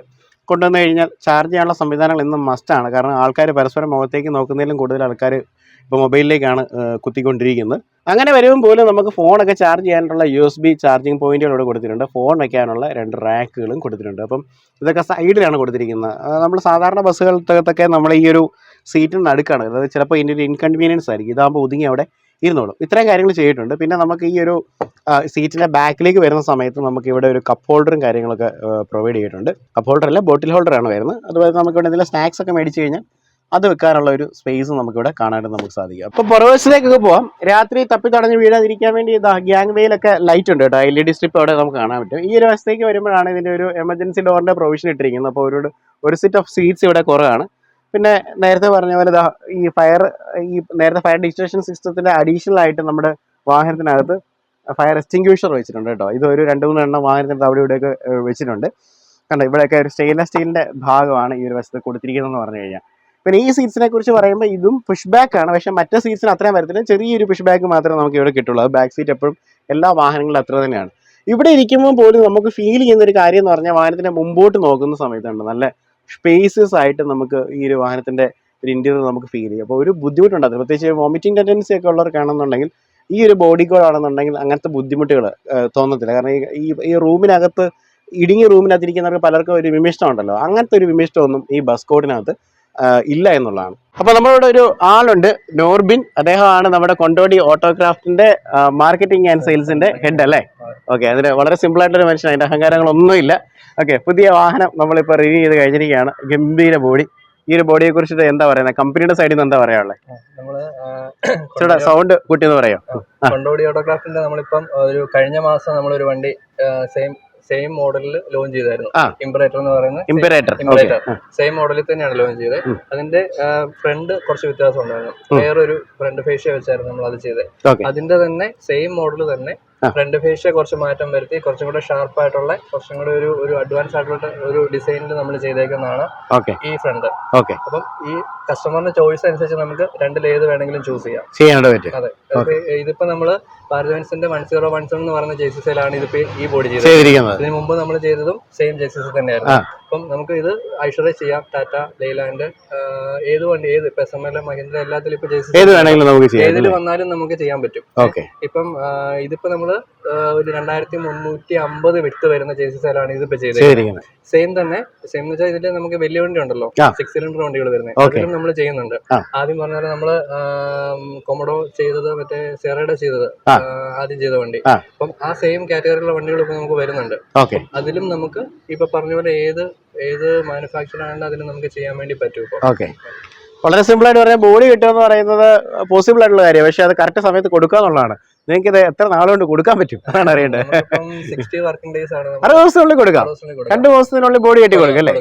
കൊണ്ടുവന്നു കഴിഞ്ഞാൽ ചാർജ് ചെയ്യാനുള്ള സംവിധാനങ്ങൾ ഇന്നും മസ്റ്റാണ്. കാരണം ആൾക്കാർ പരസ്പരം മുഖത്തേക്ക് നോക്കുന്നതിലും കൂടുതൽ ആൾക്കാർ ഇപ്പോൾ മൊബൈലിലേക്കാണ് കുത്തിക്കൊണ്ടിരിക്കുന്നത്. അങ്ങനെ വരുമ്പോൾ പോലും നമുക്ക് ഫോണൊക്കെ ചാർജ് ചെയ്യാനുള്ള USB ചാർജിങ് പോയിന്റുകൾ ഇവിടെ കൊടുത്തിട്ടുണ്ട്. ഫോൺ വയ്ക്കാനുള്ള 2 റാക്കുകളും കൊടുത്തിട്ടുണ്ട്. അപ്പം ഇതൊക്കെ സൈഡിലാണ് കൊടുത്തിരിക്കുന്നത്. നമ്മൾ സാധാരണ ബസ്സുകൾക്കകത്തൊക്കെ നമ്മൾ ഈ ഒരു സീറ്റിന് നടുക്കാണ്. അതായത് ചിലപ്പോൾ ഇതിൻ്റെ ഒരു ഇൻകൺവീനിയൻസ് ആയിരിക്കും. ഇതാകുമ്പോൾ ഒതുങ്ങി അവിടെ ഇരുന്നോളും. ഇത്രയും കാര്യങ്ങൾ ചെയ്തിട്ടുണ്ട്. പിന്നെ നമുക്ക് ഈ ഒരു സീറ്റിൻ്റെ ബാക്കിലേക്ക് വരുന്ന സമയത്ത് നമുക്ക് ഇവിടെ ഒരു കപ്പ് ഹോൾഡറും കാര്യങ്ങളൊക്കെ പ്രൊവൈഡ് ചെയ്തിട്ടുണ്ട്. കപ്പ് ഹോൾഡറല്ല, ബോട്ടിൽ ഹോൾഡറാണ് വരുന്നത്. അതുപോലെ നമുക്ക് ഇവിടെ എന്തെങ്കിലും സ്നാക്സ് ഒക്കെ മേടിച്ച് കഴിഞ്ഞാൽ അത് വെക്കാനുള്ള ഒരു സ്പേസ് നമുക്കിവിടെ കാണാനായിട്ട് നമുക്ക് സാധിക്കും. അപ്പോൾ പുറവശത്തേക്കൊക്കെ പോകാം. രാത്രി തപ്പി തടഞ്ഞ് വീഴാതിരിക്കാൻ വേണ്ടി ഗ്യാങ് വേയിലൊക്കെ ലൈറ്റ് ഉണ്ട് കേട്ടോ. LED സ്ട്രിപ്പ് അവിടെ നമുക്ക് കാണാൻ പറ്റും. ഈ ഒരു വശത്തേക്ക് വരുമ്പോഴാണ് ഇതിൻ്റെ ഒരു എമർജൻസി ഡോറിൻ്റെ പ്രൊവിഷൻ ഇട്ടിരിക്കുന്നത്. അപ്പോൾ ഒരു സെറ്റ് ഓഫ് സീറ്റ്സ് ഇവിടെ കുറവാണ്. പിന്നെ നേരത്തെ പറഞ്ഞ പോലെ നേരത്തെ ഫയർ ഡിസ്ട്രക്ഷൻ സിസ്റ്റത്തിൻ്റെ അഡീഷണൽ ആയിട്ട് നമ്മുടെ വാഹനത്തിനകത്ത് ഫയർ എക്സ്റ്റിങ്ക്വിഷർ വെച്ചിട്ടുണ്ട് കേട്ടോ. ഇതൊരു 2-3 എണ്ണം വാഹനത്തിനകത്ത് അവിടെ ഇവിടെയൊക്കെ വെച്ചിട്ടുണ്ട്. കണ്ടോ, ഇവിടെയൊക്കെ ഒരു സ്റ്റെയിൻലെസ് സ്റ്റീലിൻ്റെ ഭാഗമാണ് ഈ ഒരു വശത്ത് കൊടുത്തിരിക്കുന്നതെന്ന് പറഞ്ഞു കഴിഞ്ഞാൽ. പിന്നെ ഈ സീറ്റ്സിനെ കുറിച്ച് പറയുമ്പോൾ ഇതും പുഷ് ബാക്ക് ആണ്. പക്ഷേ മറ്റേ സീറ്റ്സിന് അത്രയും വരത്തില്ല. ചെറിയൊരു പുഷ് ബാക്ക് മാത്രമേ നമുക്ക് ഇവിടെ കിട്ടുള്ളൂ. അത് ബാക്ക് സീറ്റ് എപ്പോഴും എല്ലാ വാഹനങ്ങളിലും അത്ര തന്നെയാണ്. ഇവിടെ ഇരിക്കുമ്പോൾ പോലും നമുക്ക് ഫീൽ ചെയ്യുന്ന ഒരു കാര്യം എന്ന് പറഞ്ഞാൽ വാഹനത്തിൻ്റെ മുമ്പോട്ട് നോക്കുന്ന സമയത്തുണ്ട് നല്ല സ്പേസസ് ആയിട്ട് നമുക്ക് ഈ ഒരു വാഹനത്തിൻ്റെ ഒരു ഇൻറ്റീരിയർ നമുക്ക് ഫീൽ ചെയ്യും. അപ്പോൾ ഒരു ബുദ്ധിമുട്ടുണ്ടാകും. പ്രത്യേകിച്ച് വോമിറ്റിംഗ് ടെൻഡൻസി ഒക്കെ ഉള്ളവർക്കാണെന്നുണ്ടെങ്കിൽ ഈ ഒരു ബോഡി കോഡ് ആണെന്നുണ്ടെങ്കിൽ അങ്ങനത്തെ ബുദ്ധിമുട്ടുകൾ തോന്നത്തില്ല. കാരണം ഈ റൂമിനകത്ത് ഇടുങ്ങിയ റൂമിനകത്തിരിക്കുന്നവർക്ക് പലർക്കും ഒരു വിമിഷ്ടം ഉണ്ടല്ലോ. അങ്ങനത്തെ ഒരു വിമിഷ്ടമൊന്നും ഈ ബസ് കോഡിനകത്ത് ഇല്ല എന്നുള്ളതാണ്. അപ്പോൾ നമ്മളിവിടെ ഒരു ആളുണ്ട്, നോർബിൻ. അദ്ദേഹമാണ് നമ്മുടെ കൊണ്ടോടി ഓട്ടോക്രാഫ്റ്റിന്റെ മാർക്കറ്റിംഗ് ആൻഡ് സെയിൽസിന്റെ ഹെഡ് അല്ലേ? ഓക്കെ, അതിന് വളരെ സിമ്പിൾ ആയിട്ടൊരു മനുഷ്യൻ, അതിന്റെ അഹങ്കാരങ്ങളൊന്നുമില്ല. ഓക്കെ, പുതിയ വാഹനം നമ്മളിപ്പോൾ റിവ്യൂ ചെയ്ത് കഴിഞ്ഞിരിക്കുകയാണ്. ഗംഭീര ബോഡി. ഈ ഒരു ബോഡിയെ കുറിച്ചിട്ട് എന്താ പറയുന്നത്? കമ്പനിയുടെ സൈഡിൽ നിന്ന് എന്താ പറയാനുള്ളത്? സൗണ്ട് കൂട്ടി എന്ന് പറയാം. കൊണ്ടോടി ഓട്ടോക്രാഫ്റ്റിന്റെ നമ്മളിപ്പം ഒരു കഴിഞ്ഞ മാസം നമ്മളൊരു വണ്ടി സെയിം മോഡലിൽ ലോഞ്ച് ചെയ്തായിരുന്നു. ഇംപറേറ്റർ എന്ന് പറയുന്നത് സെയിം മോഡലിൽ തന്നെയാണ് ലോഞ്ച് ചെയ്തത്. അതിന്റെ ഫ്രണ്ട് കുറച്ച് വ്യത്യാസം ഉണ്ടായിരുന്നു. വേറൊരു ഫ്രണ്ട് ഫേഷ്യ വെച്ചായിരുന്നു നമ്മൾ അത് ചെയ്തത്. അതിന്റെ തന്നെ സെയിം മോഡൽ തന്നെ ഫ്രണ്ട് ഫേഷ്യ കുറച്ച് മാറ്റം വരുത്തി കുറച്ചും കൂടെ ഷാർപ്പ് ആയിട്ടുള്ള കുറച്ചും കൂടെ ഒരു അഡ്വാൻസ് ആയിട്ടുള്ള ഒരു ഡിസൈനിൽ നമ്മൾ ചെയ്തേക്കുന്നതാണ് ഈ ഫ്രണ്ട്. അപ്പം ഈ കസ്റ്റമറിന്റെ ചോയ്സ് അനുസരിച്ച് നമുക്ക് 2 ഏത് വേണമെങ്കിലും ചൂസ് ചെയ്യാം. അതെ, ഇതിപ്പോ നമ്മള് ഭാരത് ബെൻസിന്റെ 1017 എന്ന് പറയുന്ന JCCയിലാണ് ഇതിപ്പോ ഈ ബോഡി ചെയ്തത്. ഇതിന് മുമ്പ് നമ്മൾ ചെയ്തതും സെയിം JCC തന്നെയായിരുന്നു. അപ്പം നമുക്ക് ഇത് ഐശ്വര്യ ചെയ്യാം, ടാറ്റ, ലെയ്ലാൻഡ്, ഏത് വണ്ടി, ഏത് ഇപ്പൊ SML, മഹീന്ദ്ര, എല്ലാത്തിലും ഇപ്പൊ JCC ഏതിൽ വന്നാലും നമുക്ക് ചെയ്യാൻ പറ്റും. ഇപ്പം ഇതിപ്പോ നമ്മള് ഒരു 2350 വിട്ട് വരുന്ന JCCയിലാണ് ഇതിപ്പോ ചെയ്തത്. സെയിം എന്ന് വെച്ചാൽ ഇതില് നമുക്ക് വലിയ വണ്ടി ഉണ്ടല്ലോ, 6 സിലിണ്ടർ വണ്ടികൾ വരുന്നത്, അതിലും നമ്മൾ ചെയ്യുന്നുണ്ട്. ആദ്യം പറഞ്ഞാൽ നമ്മള് കൊമഡോ ചെയ്തത്, മറ്റേ സെറയുടെ ചെയ്തത്, ആദ്യം ചെയ്ത വണ്ടി. അപ്പം ആ സെയിം കാറ്റഗറിയിലുള്ള വണ്ടികൾ ഇപ്പൊ നമുക്ക് വരുന്നുണ്ട്. അതിലും നമുക്ക് ഇപ്പൊ പറഞ്ഞ പോലെ ഏത് മാനുഫാക്ചർ ആണെങ്കിലും അതിന് നമുക്ക് ചെയ്യാൻ വേണ്ടി പറ്റും. വളരെ സിമ്പിൾ ആയിട്ട് പറഞ്ഞാൽ ബോഡി കിട്ടുക എന്ന് പറയുന്നത് പോസിബിൾ ആയിട്ടുള്ള കാര്യം, പക്ഷെ അത് കറക്റ്റ് സമയത്ത് കൊടുക്കുക എന്നുള്ളതാണ്. നിങ്ങൾക്ക് ഇത് എത്ര നാളുകൊണ്ട് കൊടുക്കാൻ പറ്റും അതാണ് അറിയേണ്ടത്. 60 ദിവസത്തിനുള്ളിൽ കൊടുക്കാം, 2 ദിവസത്തിനുള്ളിൽ ബോഡി കെട്ടി കൊടുക്കും അല്ലേ?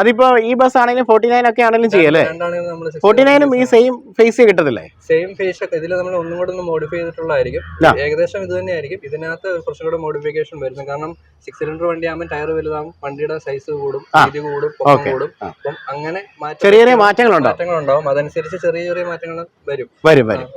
അതിപ്പോ ഈ ബസ് ആണെങ്കിലും 49 ഒക്കെ ആണെങ്കിലും ചെയ്യല്ലേ? 49 ഈ സെയിം ഫേസ് കിട്ടത്തില്ലേ? സെയിം ഫേസ് ഒക്കെ ഇതിൽ നമ്മൾ ഒന്നും കൂടെ ഒന്ന് മോഡിഫൈ ചെയ്തിട്ടുള്ളതായിരിക്കും. ഏകദേശം ഇത് തന്നെയായിരിക്കും. ഇതിനകത്ത് കുറച്ചും കൂടെ മോഡിഫിക്കേഷൻ വരുന്നത്, കാരണം 6 സിലിണ്ടർ വണ്ടിയാകുമ്പോൾ ടയർ വലുതാകും, വണ്ടിയുടെ സൈസ് കൂടും, വീതി കൂടും, പൊക്കം കൂടും. അപ്പം അങ്ങനെ ചെറിയ ചെറിയ മാറ്റങ്ങളുണ്ടാവും. അതനുസരിച്ച് ചെറിയ ചെറിയ മാറ്റങ്ങൾ വരും.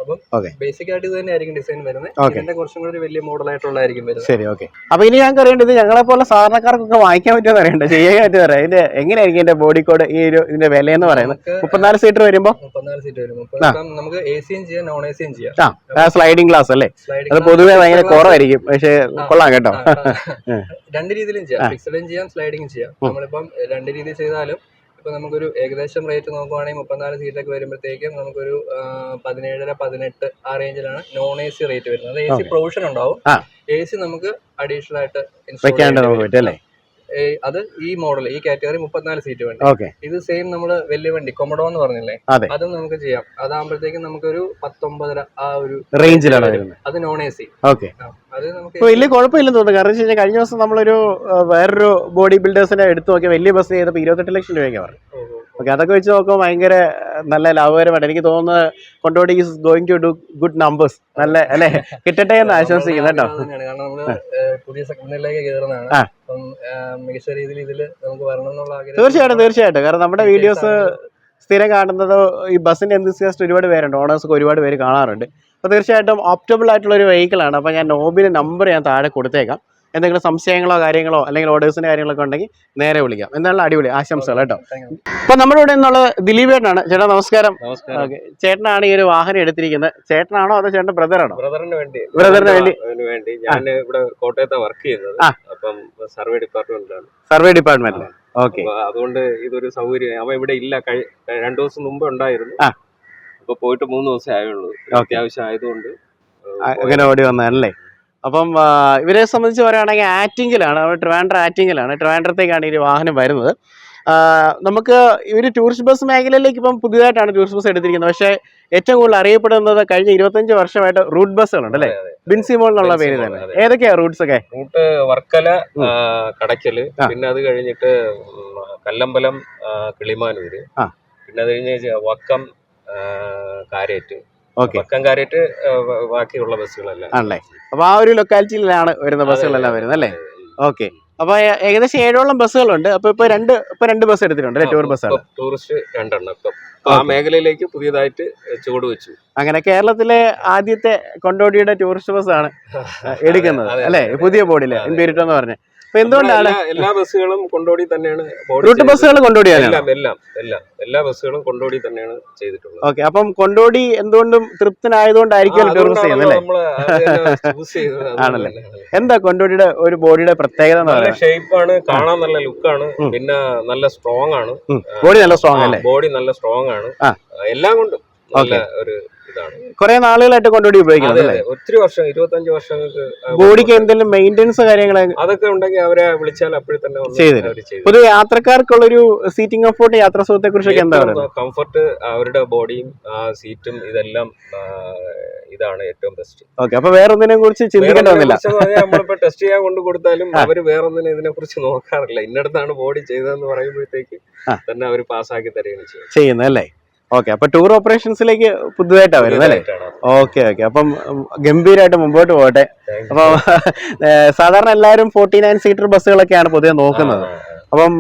അപ്പം ബേസിക് ആയിട്ട് ഇത് തന്നെയായിരിക്കും ഡിസൈൻ വരുന്നത്. ഇതിന്റെ കുറച്ചും കൂടി വലിയ മോഡലായിട്ടുള്ളതായിരിക്കും വരുന്നത്. ശരി, ഓക്കെ. അപ്പൊ ഇനി ഞങ്ങൾക്ക് അറിയേണ്ടത് ഞങ്ങളെ പോലെ സാധാരണക്കാർക്കൊക്കെ വാങ്ങിക്കാൻ പറ്റുമെന്ന് അറിയണ്ടേ, ചെയ്യാൻ പറ്റുമെന്ന് അറിയാം. ഇതിന്റെ എങ്ങനെയായിരിക്കും ഇതിന്റെ ബോഡി കോഡ്, ഈ ഒരു ഇതിന്റെ വില എന്ന് പറയുന്നത്? 34 സീറ്റർ വരുമ്പോ 34 സീറ്റ് വരുമ്പോൾ നമുക്ക് എസിയും ചെയ്യാം, നോൺ എസിയും ചെയ്യാം. സ്ലൈഡിംഗ് ഗ്ലാസ് അല്ലേ? അത് പൊതുവെ ഭയങ്കര കുറവായിരിക്കും, പക്ഷെ കൊള്ളാം കേട്ടോ. രണ്ട് രീതിയിലും ചെയ്യാം, ഫിക്സഡും ചെയ്യാം, സ്ലൈഡിങ്ങും ചെയ്യാം. നമ്മളിപ്പം രണ്ട് രീതി ചെയ്താലും ഇപ്പൊ നമുക്കൊരു ഏകദേശം റേറ്റ് നോക്കുവാണെങ്കിൽ 34 സീറ്റൊക്കെ വരുമ്പോഴത്തേക്കും നമുക്കൊരു 17-18 ആ റേഞ്ചിലാണ് നോൺ എ സി റേറ്റ് വരുന്നത്. എ സി പ്രൊവിഷൻ ഉണ്ടാവും, എ സി നമുക്ക് അഡീഷണൽ ആയിട്ട് അത് ഈ മോഡൽ ഈ കാറ്റഗറി 34 സീറ്റ് വണ്ടി. ഇത് സെയിം നമ്മള് വലിയ വണ്ടി കൊമഡോ എന്ന് പറഞ്ഞില്ലേ, അതും നമുക്ക് ചെയ്യാം. അതാകുമ്പോഴത്തേക്കും നമുക്കൊരു 19.5 ആ ഒരു റേഞ്ചിലാണ്. അത് നോൺ എ സി. അത് നമുക്ക് വലിയ കുഴപ്പമില്ലെന്ന് തോന്നുന്നു. കാരണം വെച്ചാൽ കഴിഞ്ഞ ദിവസം നമ്മളൊരു വേറൊരു ബോഡി ബിൽഡേഴ്സിനെ എടുത്തു നോക്കിയ വലിയ ബസ് ചെയ്തപ്പോൾ 28 ലക്ഷം രൂപയ്ക്ക് പറഞ്ഞു. ഓക്കെ, അതൊക്കെ വെച്ച് നോക്കുമ്പോൾ ഭയങ്കര നല്ല ലാഭകരമായിട്ട് എനിക്ക് തോന്നുന്നത്. Kondotty is going to do good numbers. നല്ല അല്ലെ, കിട്ടട്ടെ എന്ന് ആശംസിക്കുന്നു കേട്ടോ. കാരണം നമ്മള് പുതിയ സെഗ്മെന്റിലേക്ക് കയറുന്നതാണ്, മികച്ച രീതിയിൽ ഇതിൽ നമുക്ക് വരണം എന്നുള്ള ആഗ്രഹം. തീർച്ചയായിട്ടും. കാരണം നമ്മുടെ വീഡിയോസ് സ്ഥിരം കാണുന്നത് ഈ ബസ്സിന്റെ എന്തൂസിയാസ്റ്റ് ഒരുപാട് പേരുണ്ട്, ഓണേഴ്സൊക്കെ ഒരുപാട് പേര് കാണാറുണ്ട്. അപ്പോൾ തീർച്ചയായിട്ടും ഓപ്റ്റബിൾ ആയിട്ടുള്ള ഒരു വെഹിക്കിളാണ്. അപ്പോൾ ഞാൻ നോബിന് നമ്പർ ഞാൻ താഴെ കൊടുത്തേക്കാം. എന്തെങ്കിലും സംശയങ്ങളോ കാര്യങ്ങളോ അല്ലെങ്കിൽ ഓർഡേഴ്സിന്റെ കാര്യങ്ങളൊക്കെ ഉണ്ടെങ്കിൽ നേരെ വിളിക്കാം. എന്നുള്ള അടിപൊളി ആശംസകൾ കേട്ടോ. അപ്പൊ നമ്മുടെ ഇവിടെ നിന്നുള്ളത് ദിലീപേട്ടനാണ്. ചേട്ടാ നമസ്കാരം. ചേട്ടനാണ് ഈ ഒരു വാഹനം എടുത്തിരിക്കുന്നത്. ചേട്ടനാണോ അതോ ചേട്ടൻ ബ്രദറാണോ? ബ്രദറിന് വേണ്ടി ഞാൻ ഇവിടെ കോട്ടയത്ത് വർക്ക് ചെയ്യുന്നത്. അപ്പം സർവേ ഡിപ്പാർട്ട്മെന്റിലാണ്. ഓക്കെ, അതുകൊണ്ട് ഇതൊരു സൗകര്യം. അവ ഇവിടെ ഇല്ല, 2 ദിവസം മുമ്പ് ഉണ്ടായിരുന്നു. അപ്പൊ പോയിട്ട് 3 ദിവസം ആയുള്ളൂ. അത്യാവശ്യം ആയതുകൊണ്ട് അങ്ങനെ ഓടി വന്നതല്ലേ. അപ്പം ഇവരെ സംബന്ധിച്ച് പറയുകയാണെങ്കിൽ ആറ്റിങ്ങിലാണ്, ട്രിവാൻഡ്രത്തേക്കാണ് ഈ വാഹനം വരുന്നത്. നമുക്ക് ഒരു ടൂറിസ്റ്റ് ബസ് മേഖലയിലേക്ക് ഇപ്പം പുതിയതായിട്ടാണ് ടൂറിസ്റ്റ് ബസ് എടുത്തിരിക്കുന്നത്. പക്ഷേ ഏറ്റവും കൂടുതൽ അറിയപ്പെടുന്നത് കഴിഞ്ഞ 25 വർഷമായിട്ട് റൂട്ട് ബസ്സുകളുണ്ട് അല്ലേ? ബിൻസിമോൾ എന്നുള്ള പേര് തന്നെ. ഏതൊക്കെയാ റൂട്ട്സ് ഒക്കെ? റൂട്ട് വർക്കല, കടയ്ക്കല്, പിന്നെ അത് കഴിഞ്ഞിട്ട് കല്ലമ്പലം, കിളിമാനൂര്, പിന്നെ അത് കഴിഞ്ഞ് വക്കം, കാരേറ്റ്. കാരേറ്റ് ബാക്കിയുള്ള ബസ്സുകളെല്ലാം ആണല്ലേ. അപ്പൊ ആ ഒരു ലൊക്കാലിറ്റിയിലാണ് വരുന്ന ബസ്സുകളെല്ലാം വരുന്നത് അല്ലേ? ഓക്കെ. അപ്പൊ ഏകദേശം 7ഓളം ബസ്സുകളുണ്ട്. അപ്പൊ ഇപ്പൊ രണ്ട് ബസ് എടുത്തിട്ടുണ്ട് അല്ലേ? ടൂർ ബസ്സുകൾ. ടൂറിസ്റ്റ് 2 എണ്ണം ഇപ്പൊ ആ മേഖലയിലേക്ക് പുതിയതായിട്ട് ചുവട് വെച്ചു. അങ്ങനെ കേരളത്തിലെ ആദ്യത്തെ കൊണ്ടോടിയുടെ ടൂറിസ്റ്റ് ബസ്സാണ് എടുക്കുന്നത് അല്ലെ? പുതിയ ബോർഡില് ഇൻപീരിറ്റോ എന്ന് പറഞ്ഞ. അപ്പൊ എന്തുകൊണ്ടാണ് എല്ലാ ബസ്സുകളും കൊണ്ടോടി തന്നെയാണ്, റൂട്ട് ബസ്സുകൾ കൊണ്ടോടിയാണ്? എല്ലാ ബസ്സുകളും കൊണ്ടോടി തന്നെയാണ് ചെയ്തിട്ടുള്ളത്. ഓക്കെ, അപ്പം കൊണ്ടോടി എന്തുകൊണ്ടും തൃപ്തനായതുകൊണ്ടായിരിക്കും ടൂറിസ്റ്റ് ചെയ്യുന്നത് ആണല്ലേ? എന്താ കൊണ്ടോടിയുടെ ഒരു ബോഡിയുടെ പ്രത്യേകത? നല്ല ഷേപ്പാണ്, കാണാൻ നല്ല ലുക്കാണ്, പിന്നെ നല്ല സ്ട്രോങ് ആണ്. ബോഡി നല്ല സ്ട്രോങ് ആണ്. എല്ലാം കൊണ്ടും നല്ല ഒരു കുറെ നാളുകളായിട്ട് കൊണ്ടോടി ഉപയോഗിക്കുന്നത് ഒത്തിരി വർഷം, 25 വർഷങ്ങൾക്ക്. ബോഡിക്ക് എന്തെങ്കിലും മെയിൻ്റെനൻസ് കാര്യങ്ങൾ അതൊക്കെ ഉണ്ടെങ്കിൽ അവരെ വിളിച്ചാൽ അപ്പോഴും തന്നെ ചെയ്തു. പൊതുവെ യാത്രക്കാർക്കുള്ളൊരു സീറ്റിംഗ് കംഫോർട്ട്, യാത്രാ സുഖത്തെ കുറിച്ചൊക്കെ എന്താ പറയുക? കംഫർട്ട്, അവരുടെ ബോഡിയും സീറ്റും ഇതെല്ലാം ഇതാണ് ഏറ്റവും ബെസ്റ്റ്. ഓക്കെ, അപ്പൊ വേറൊന്നിനെ കുറിച്ച് ചിന്തിക്കേണ്ടി വന്നില്ല. നമ്മളിപ്പോ ടെസ്റ്റ് ചെയ്യാൻ കൊണ്ട് കൊടുത്താലും അവര് വേറൊന്നിനും ഇതിനെ കുറിച്ച് നോക്കാറില്ല. ഇന്നടത്താണ് ബോഡി ചെയ്തതെന്ന് പറയുമ്പോഴത്തേക്ക് തന്നെ അവർ പാസ്സാക്കി തരികയാണ് ചെയ്യുന്നത് അല്ലേ? ഓക്കെ, അപ്പൊ ടൂർ ഓപ്പറേഷൻസിലേക്ക് പുതുതായിട്ടാണ് വരുന്നത് അല്ലേ? ഓക്കെ. അപ്പം ഗംഭീരമായിട്ട് മുമ്പോട്ട് പോകട്ടെ. അപ്പൊ സാധാരണ എല്ലാവരും 49 സീറ്റർ ബസ്സുകളൊക്കെയാണ് പൊതുവെ നോക്കുന്നത്. അപ്പം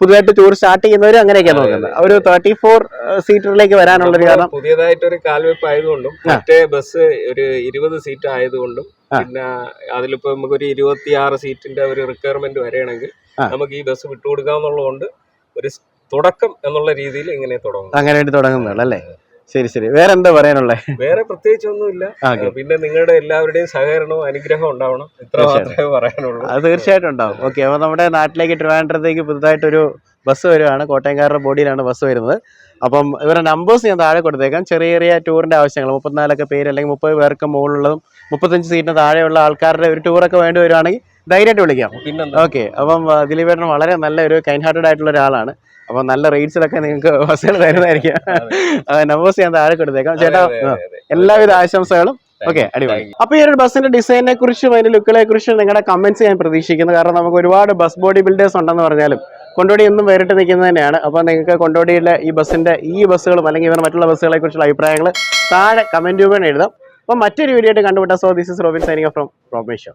പുതുതായിട്ട് ടൂർ സ്റ്റാർട്ട് ചെയ്യുന്നവരും അങ്ങനെയൊക്കെയാണ് നോക്കുന്നത്. ഒരു 34 സീറ്ററിലേക്ക് വരാനുള്ളൊരു കാരണം പുതിയതായിട്ടൊരു കാൽവെപ്പ് ആയതുകൊണ്ടും മറ്റേ ബസ് ഒരു 20 സീറ്റ് ആയതുകൊണ്ടും പിന്നെ അതിലിപ്പോ നമുക്കൊരു 26 സീറ്റിന്റെ ഒരു റിക്വയർമെന്റ് വരികയാണെങ്കിൽ നമുക്ക് ഈ ബസ് വിട്ടുകൊടുക്കാന്നുള്ളതുകൊണ്ട് ഒരു തുടക്കം എന്നുള്ള രീതിയിൽ ഇങ്ങനെ തുടങ്ങുന്നുള്ളൂ അല്ലേ? ശരി. വേറെ എന്താ പറയാനുള്ളത്? വേറെ പ്രത്യേകിച്ചൊന്നുമില്ല. പിന്നെ നിങ്ങളുടെ എല്ലാവരുടെയും സഹകരണവും അനുഗ്രഹം ഉണ്ടാവണം, ഇത്ര മാത്രമേ പറയാനുള്ളൂ. അത് തീർച്ചയായിട്ടും ഉണ്ടാവും. ഓക്കെ, അപ്പൊ നമ്മുടെ നാട്ടിലേക്ക് ട്രിവാൻഡ്രത്തേക്ക് പുതുതായിട്ടൊരു ബസ് വരുവാണ്. കോട്ടയംകാരുടെ ബോഡിയിലാണ് ബസ് വരുന്നത്. അപ്പം ഇവരുടെ നമ്പേഴ്സ് ഞാൻ താഴെ കൊടുത്തേക്കാം. ചെറിയ ടൂറിന്റെ ആവശ്യങ്ങൾ 34 പേര് അല്ലെങ്കിൽ 30 പേർക്ക് മുകളിലുള്ളതും 35 സീറ്റിന് താഴെയുള്ള ആൾക്കാരുടെ ഒരു ടൂറൊക്കെ വേണ്ടി വരുവാണെങ്കിൽ ധൈര്യമായിട്ട് വിളിക്കാം. ഓക്കെ, അപ്പം ദിലീപേട്ടൻ വളരെ നല്ല ഒരു കൈൻഡ് ഹാർട്ടഡ് ആയിട്ടുള്ള ഒരാളാണ്. അപ്പൊ നല്ല റേറ്റ്സിലൊക്കെ നിങ്ങൾക്ക് ബസ്സുകൾ തരുന്നതായിരിക്കും. നമ്പേഴ്സ് ഞാൻ താഴെ കൊടുത്തേക്കാം. ചേട്ടാ എല്ലാവിധ ആശംസകളും. ഓക്കെ, അടിപൊളി. അപ്പൊ ഈ ഒരു ബസ്സിന്റെ ഡിസൈനെ കുറിച്ചും അതിന്റെ ലുക്കുകളെ കുറിച്ചും നിങ്ങളുടെ കമന്റ്സ് ഞാൻ പ്രതീക്ഷിക്കുന്നു. കാരണം നമുക്ക് ഒരുപാട് ബസ് ബോഡി ബിൽഡേഴ്സ് ഉണ്ടെന്ന് പറഞ്ഞാലും കൊണ്ടോടി എന്നും വേറിട്ട് നിൽക്കുന്നത് തന്നെയാണ്. അപ്പോൾ നിങ്ങൾക്ക് കൊണ്ടോടിയിലെ ഈ ബസ്സിന്റെ ഈ ബസ്സുകളും അല്ലെങ്കിൽ ഇവർ മറ്റുള്ള ബസ്സുകളെ കുറിച്ചുള്ള അഭിപ്രായങ്ങൾ താഴെ കമന്റ് രൂപേണ എഴുതാം. അപ്പം മറ്റൊരു വീഡിയോ ആയിട്ട് കണ്ടുപിട്ടാം. So this is Robin signing from Robin show.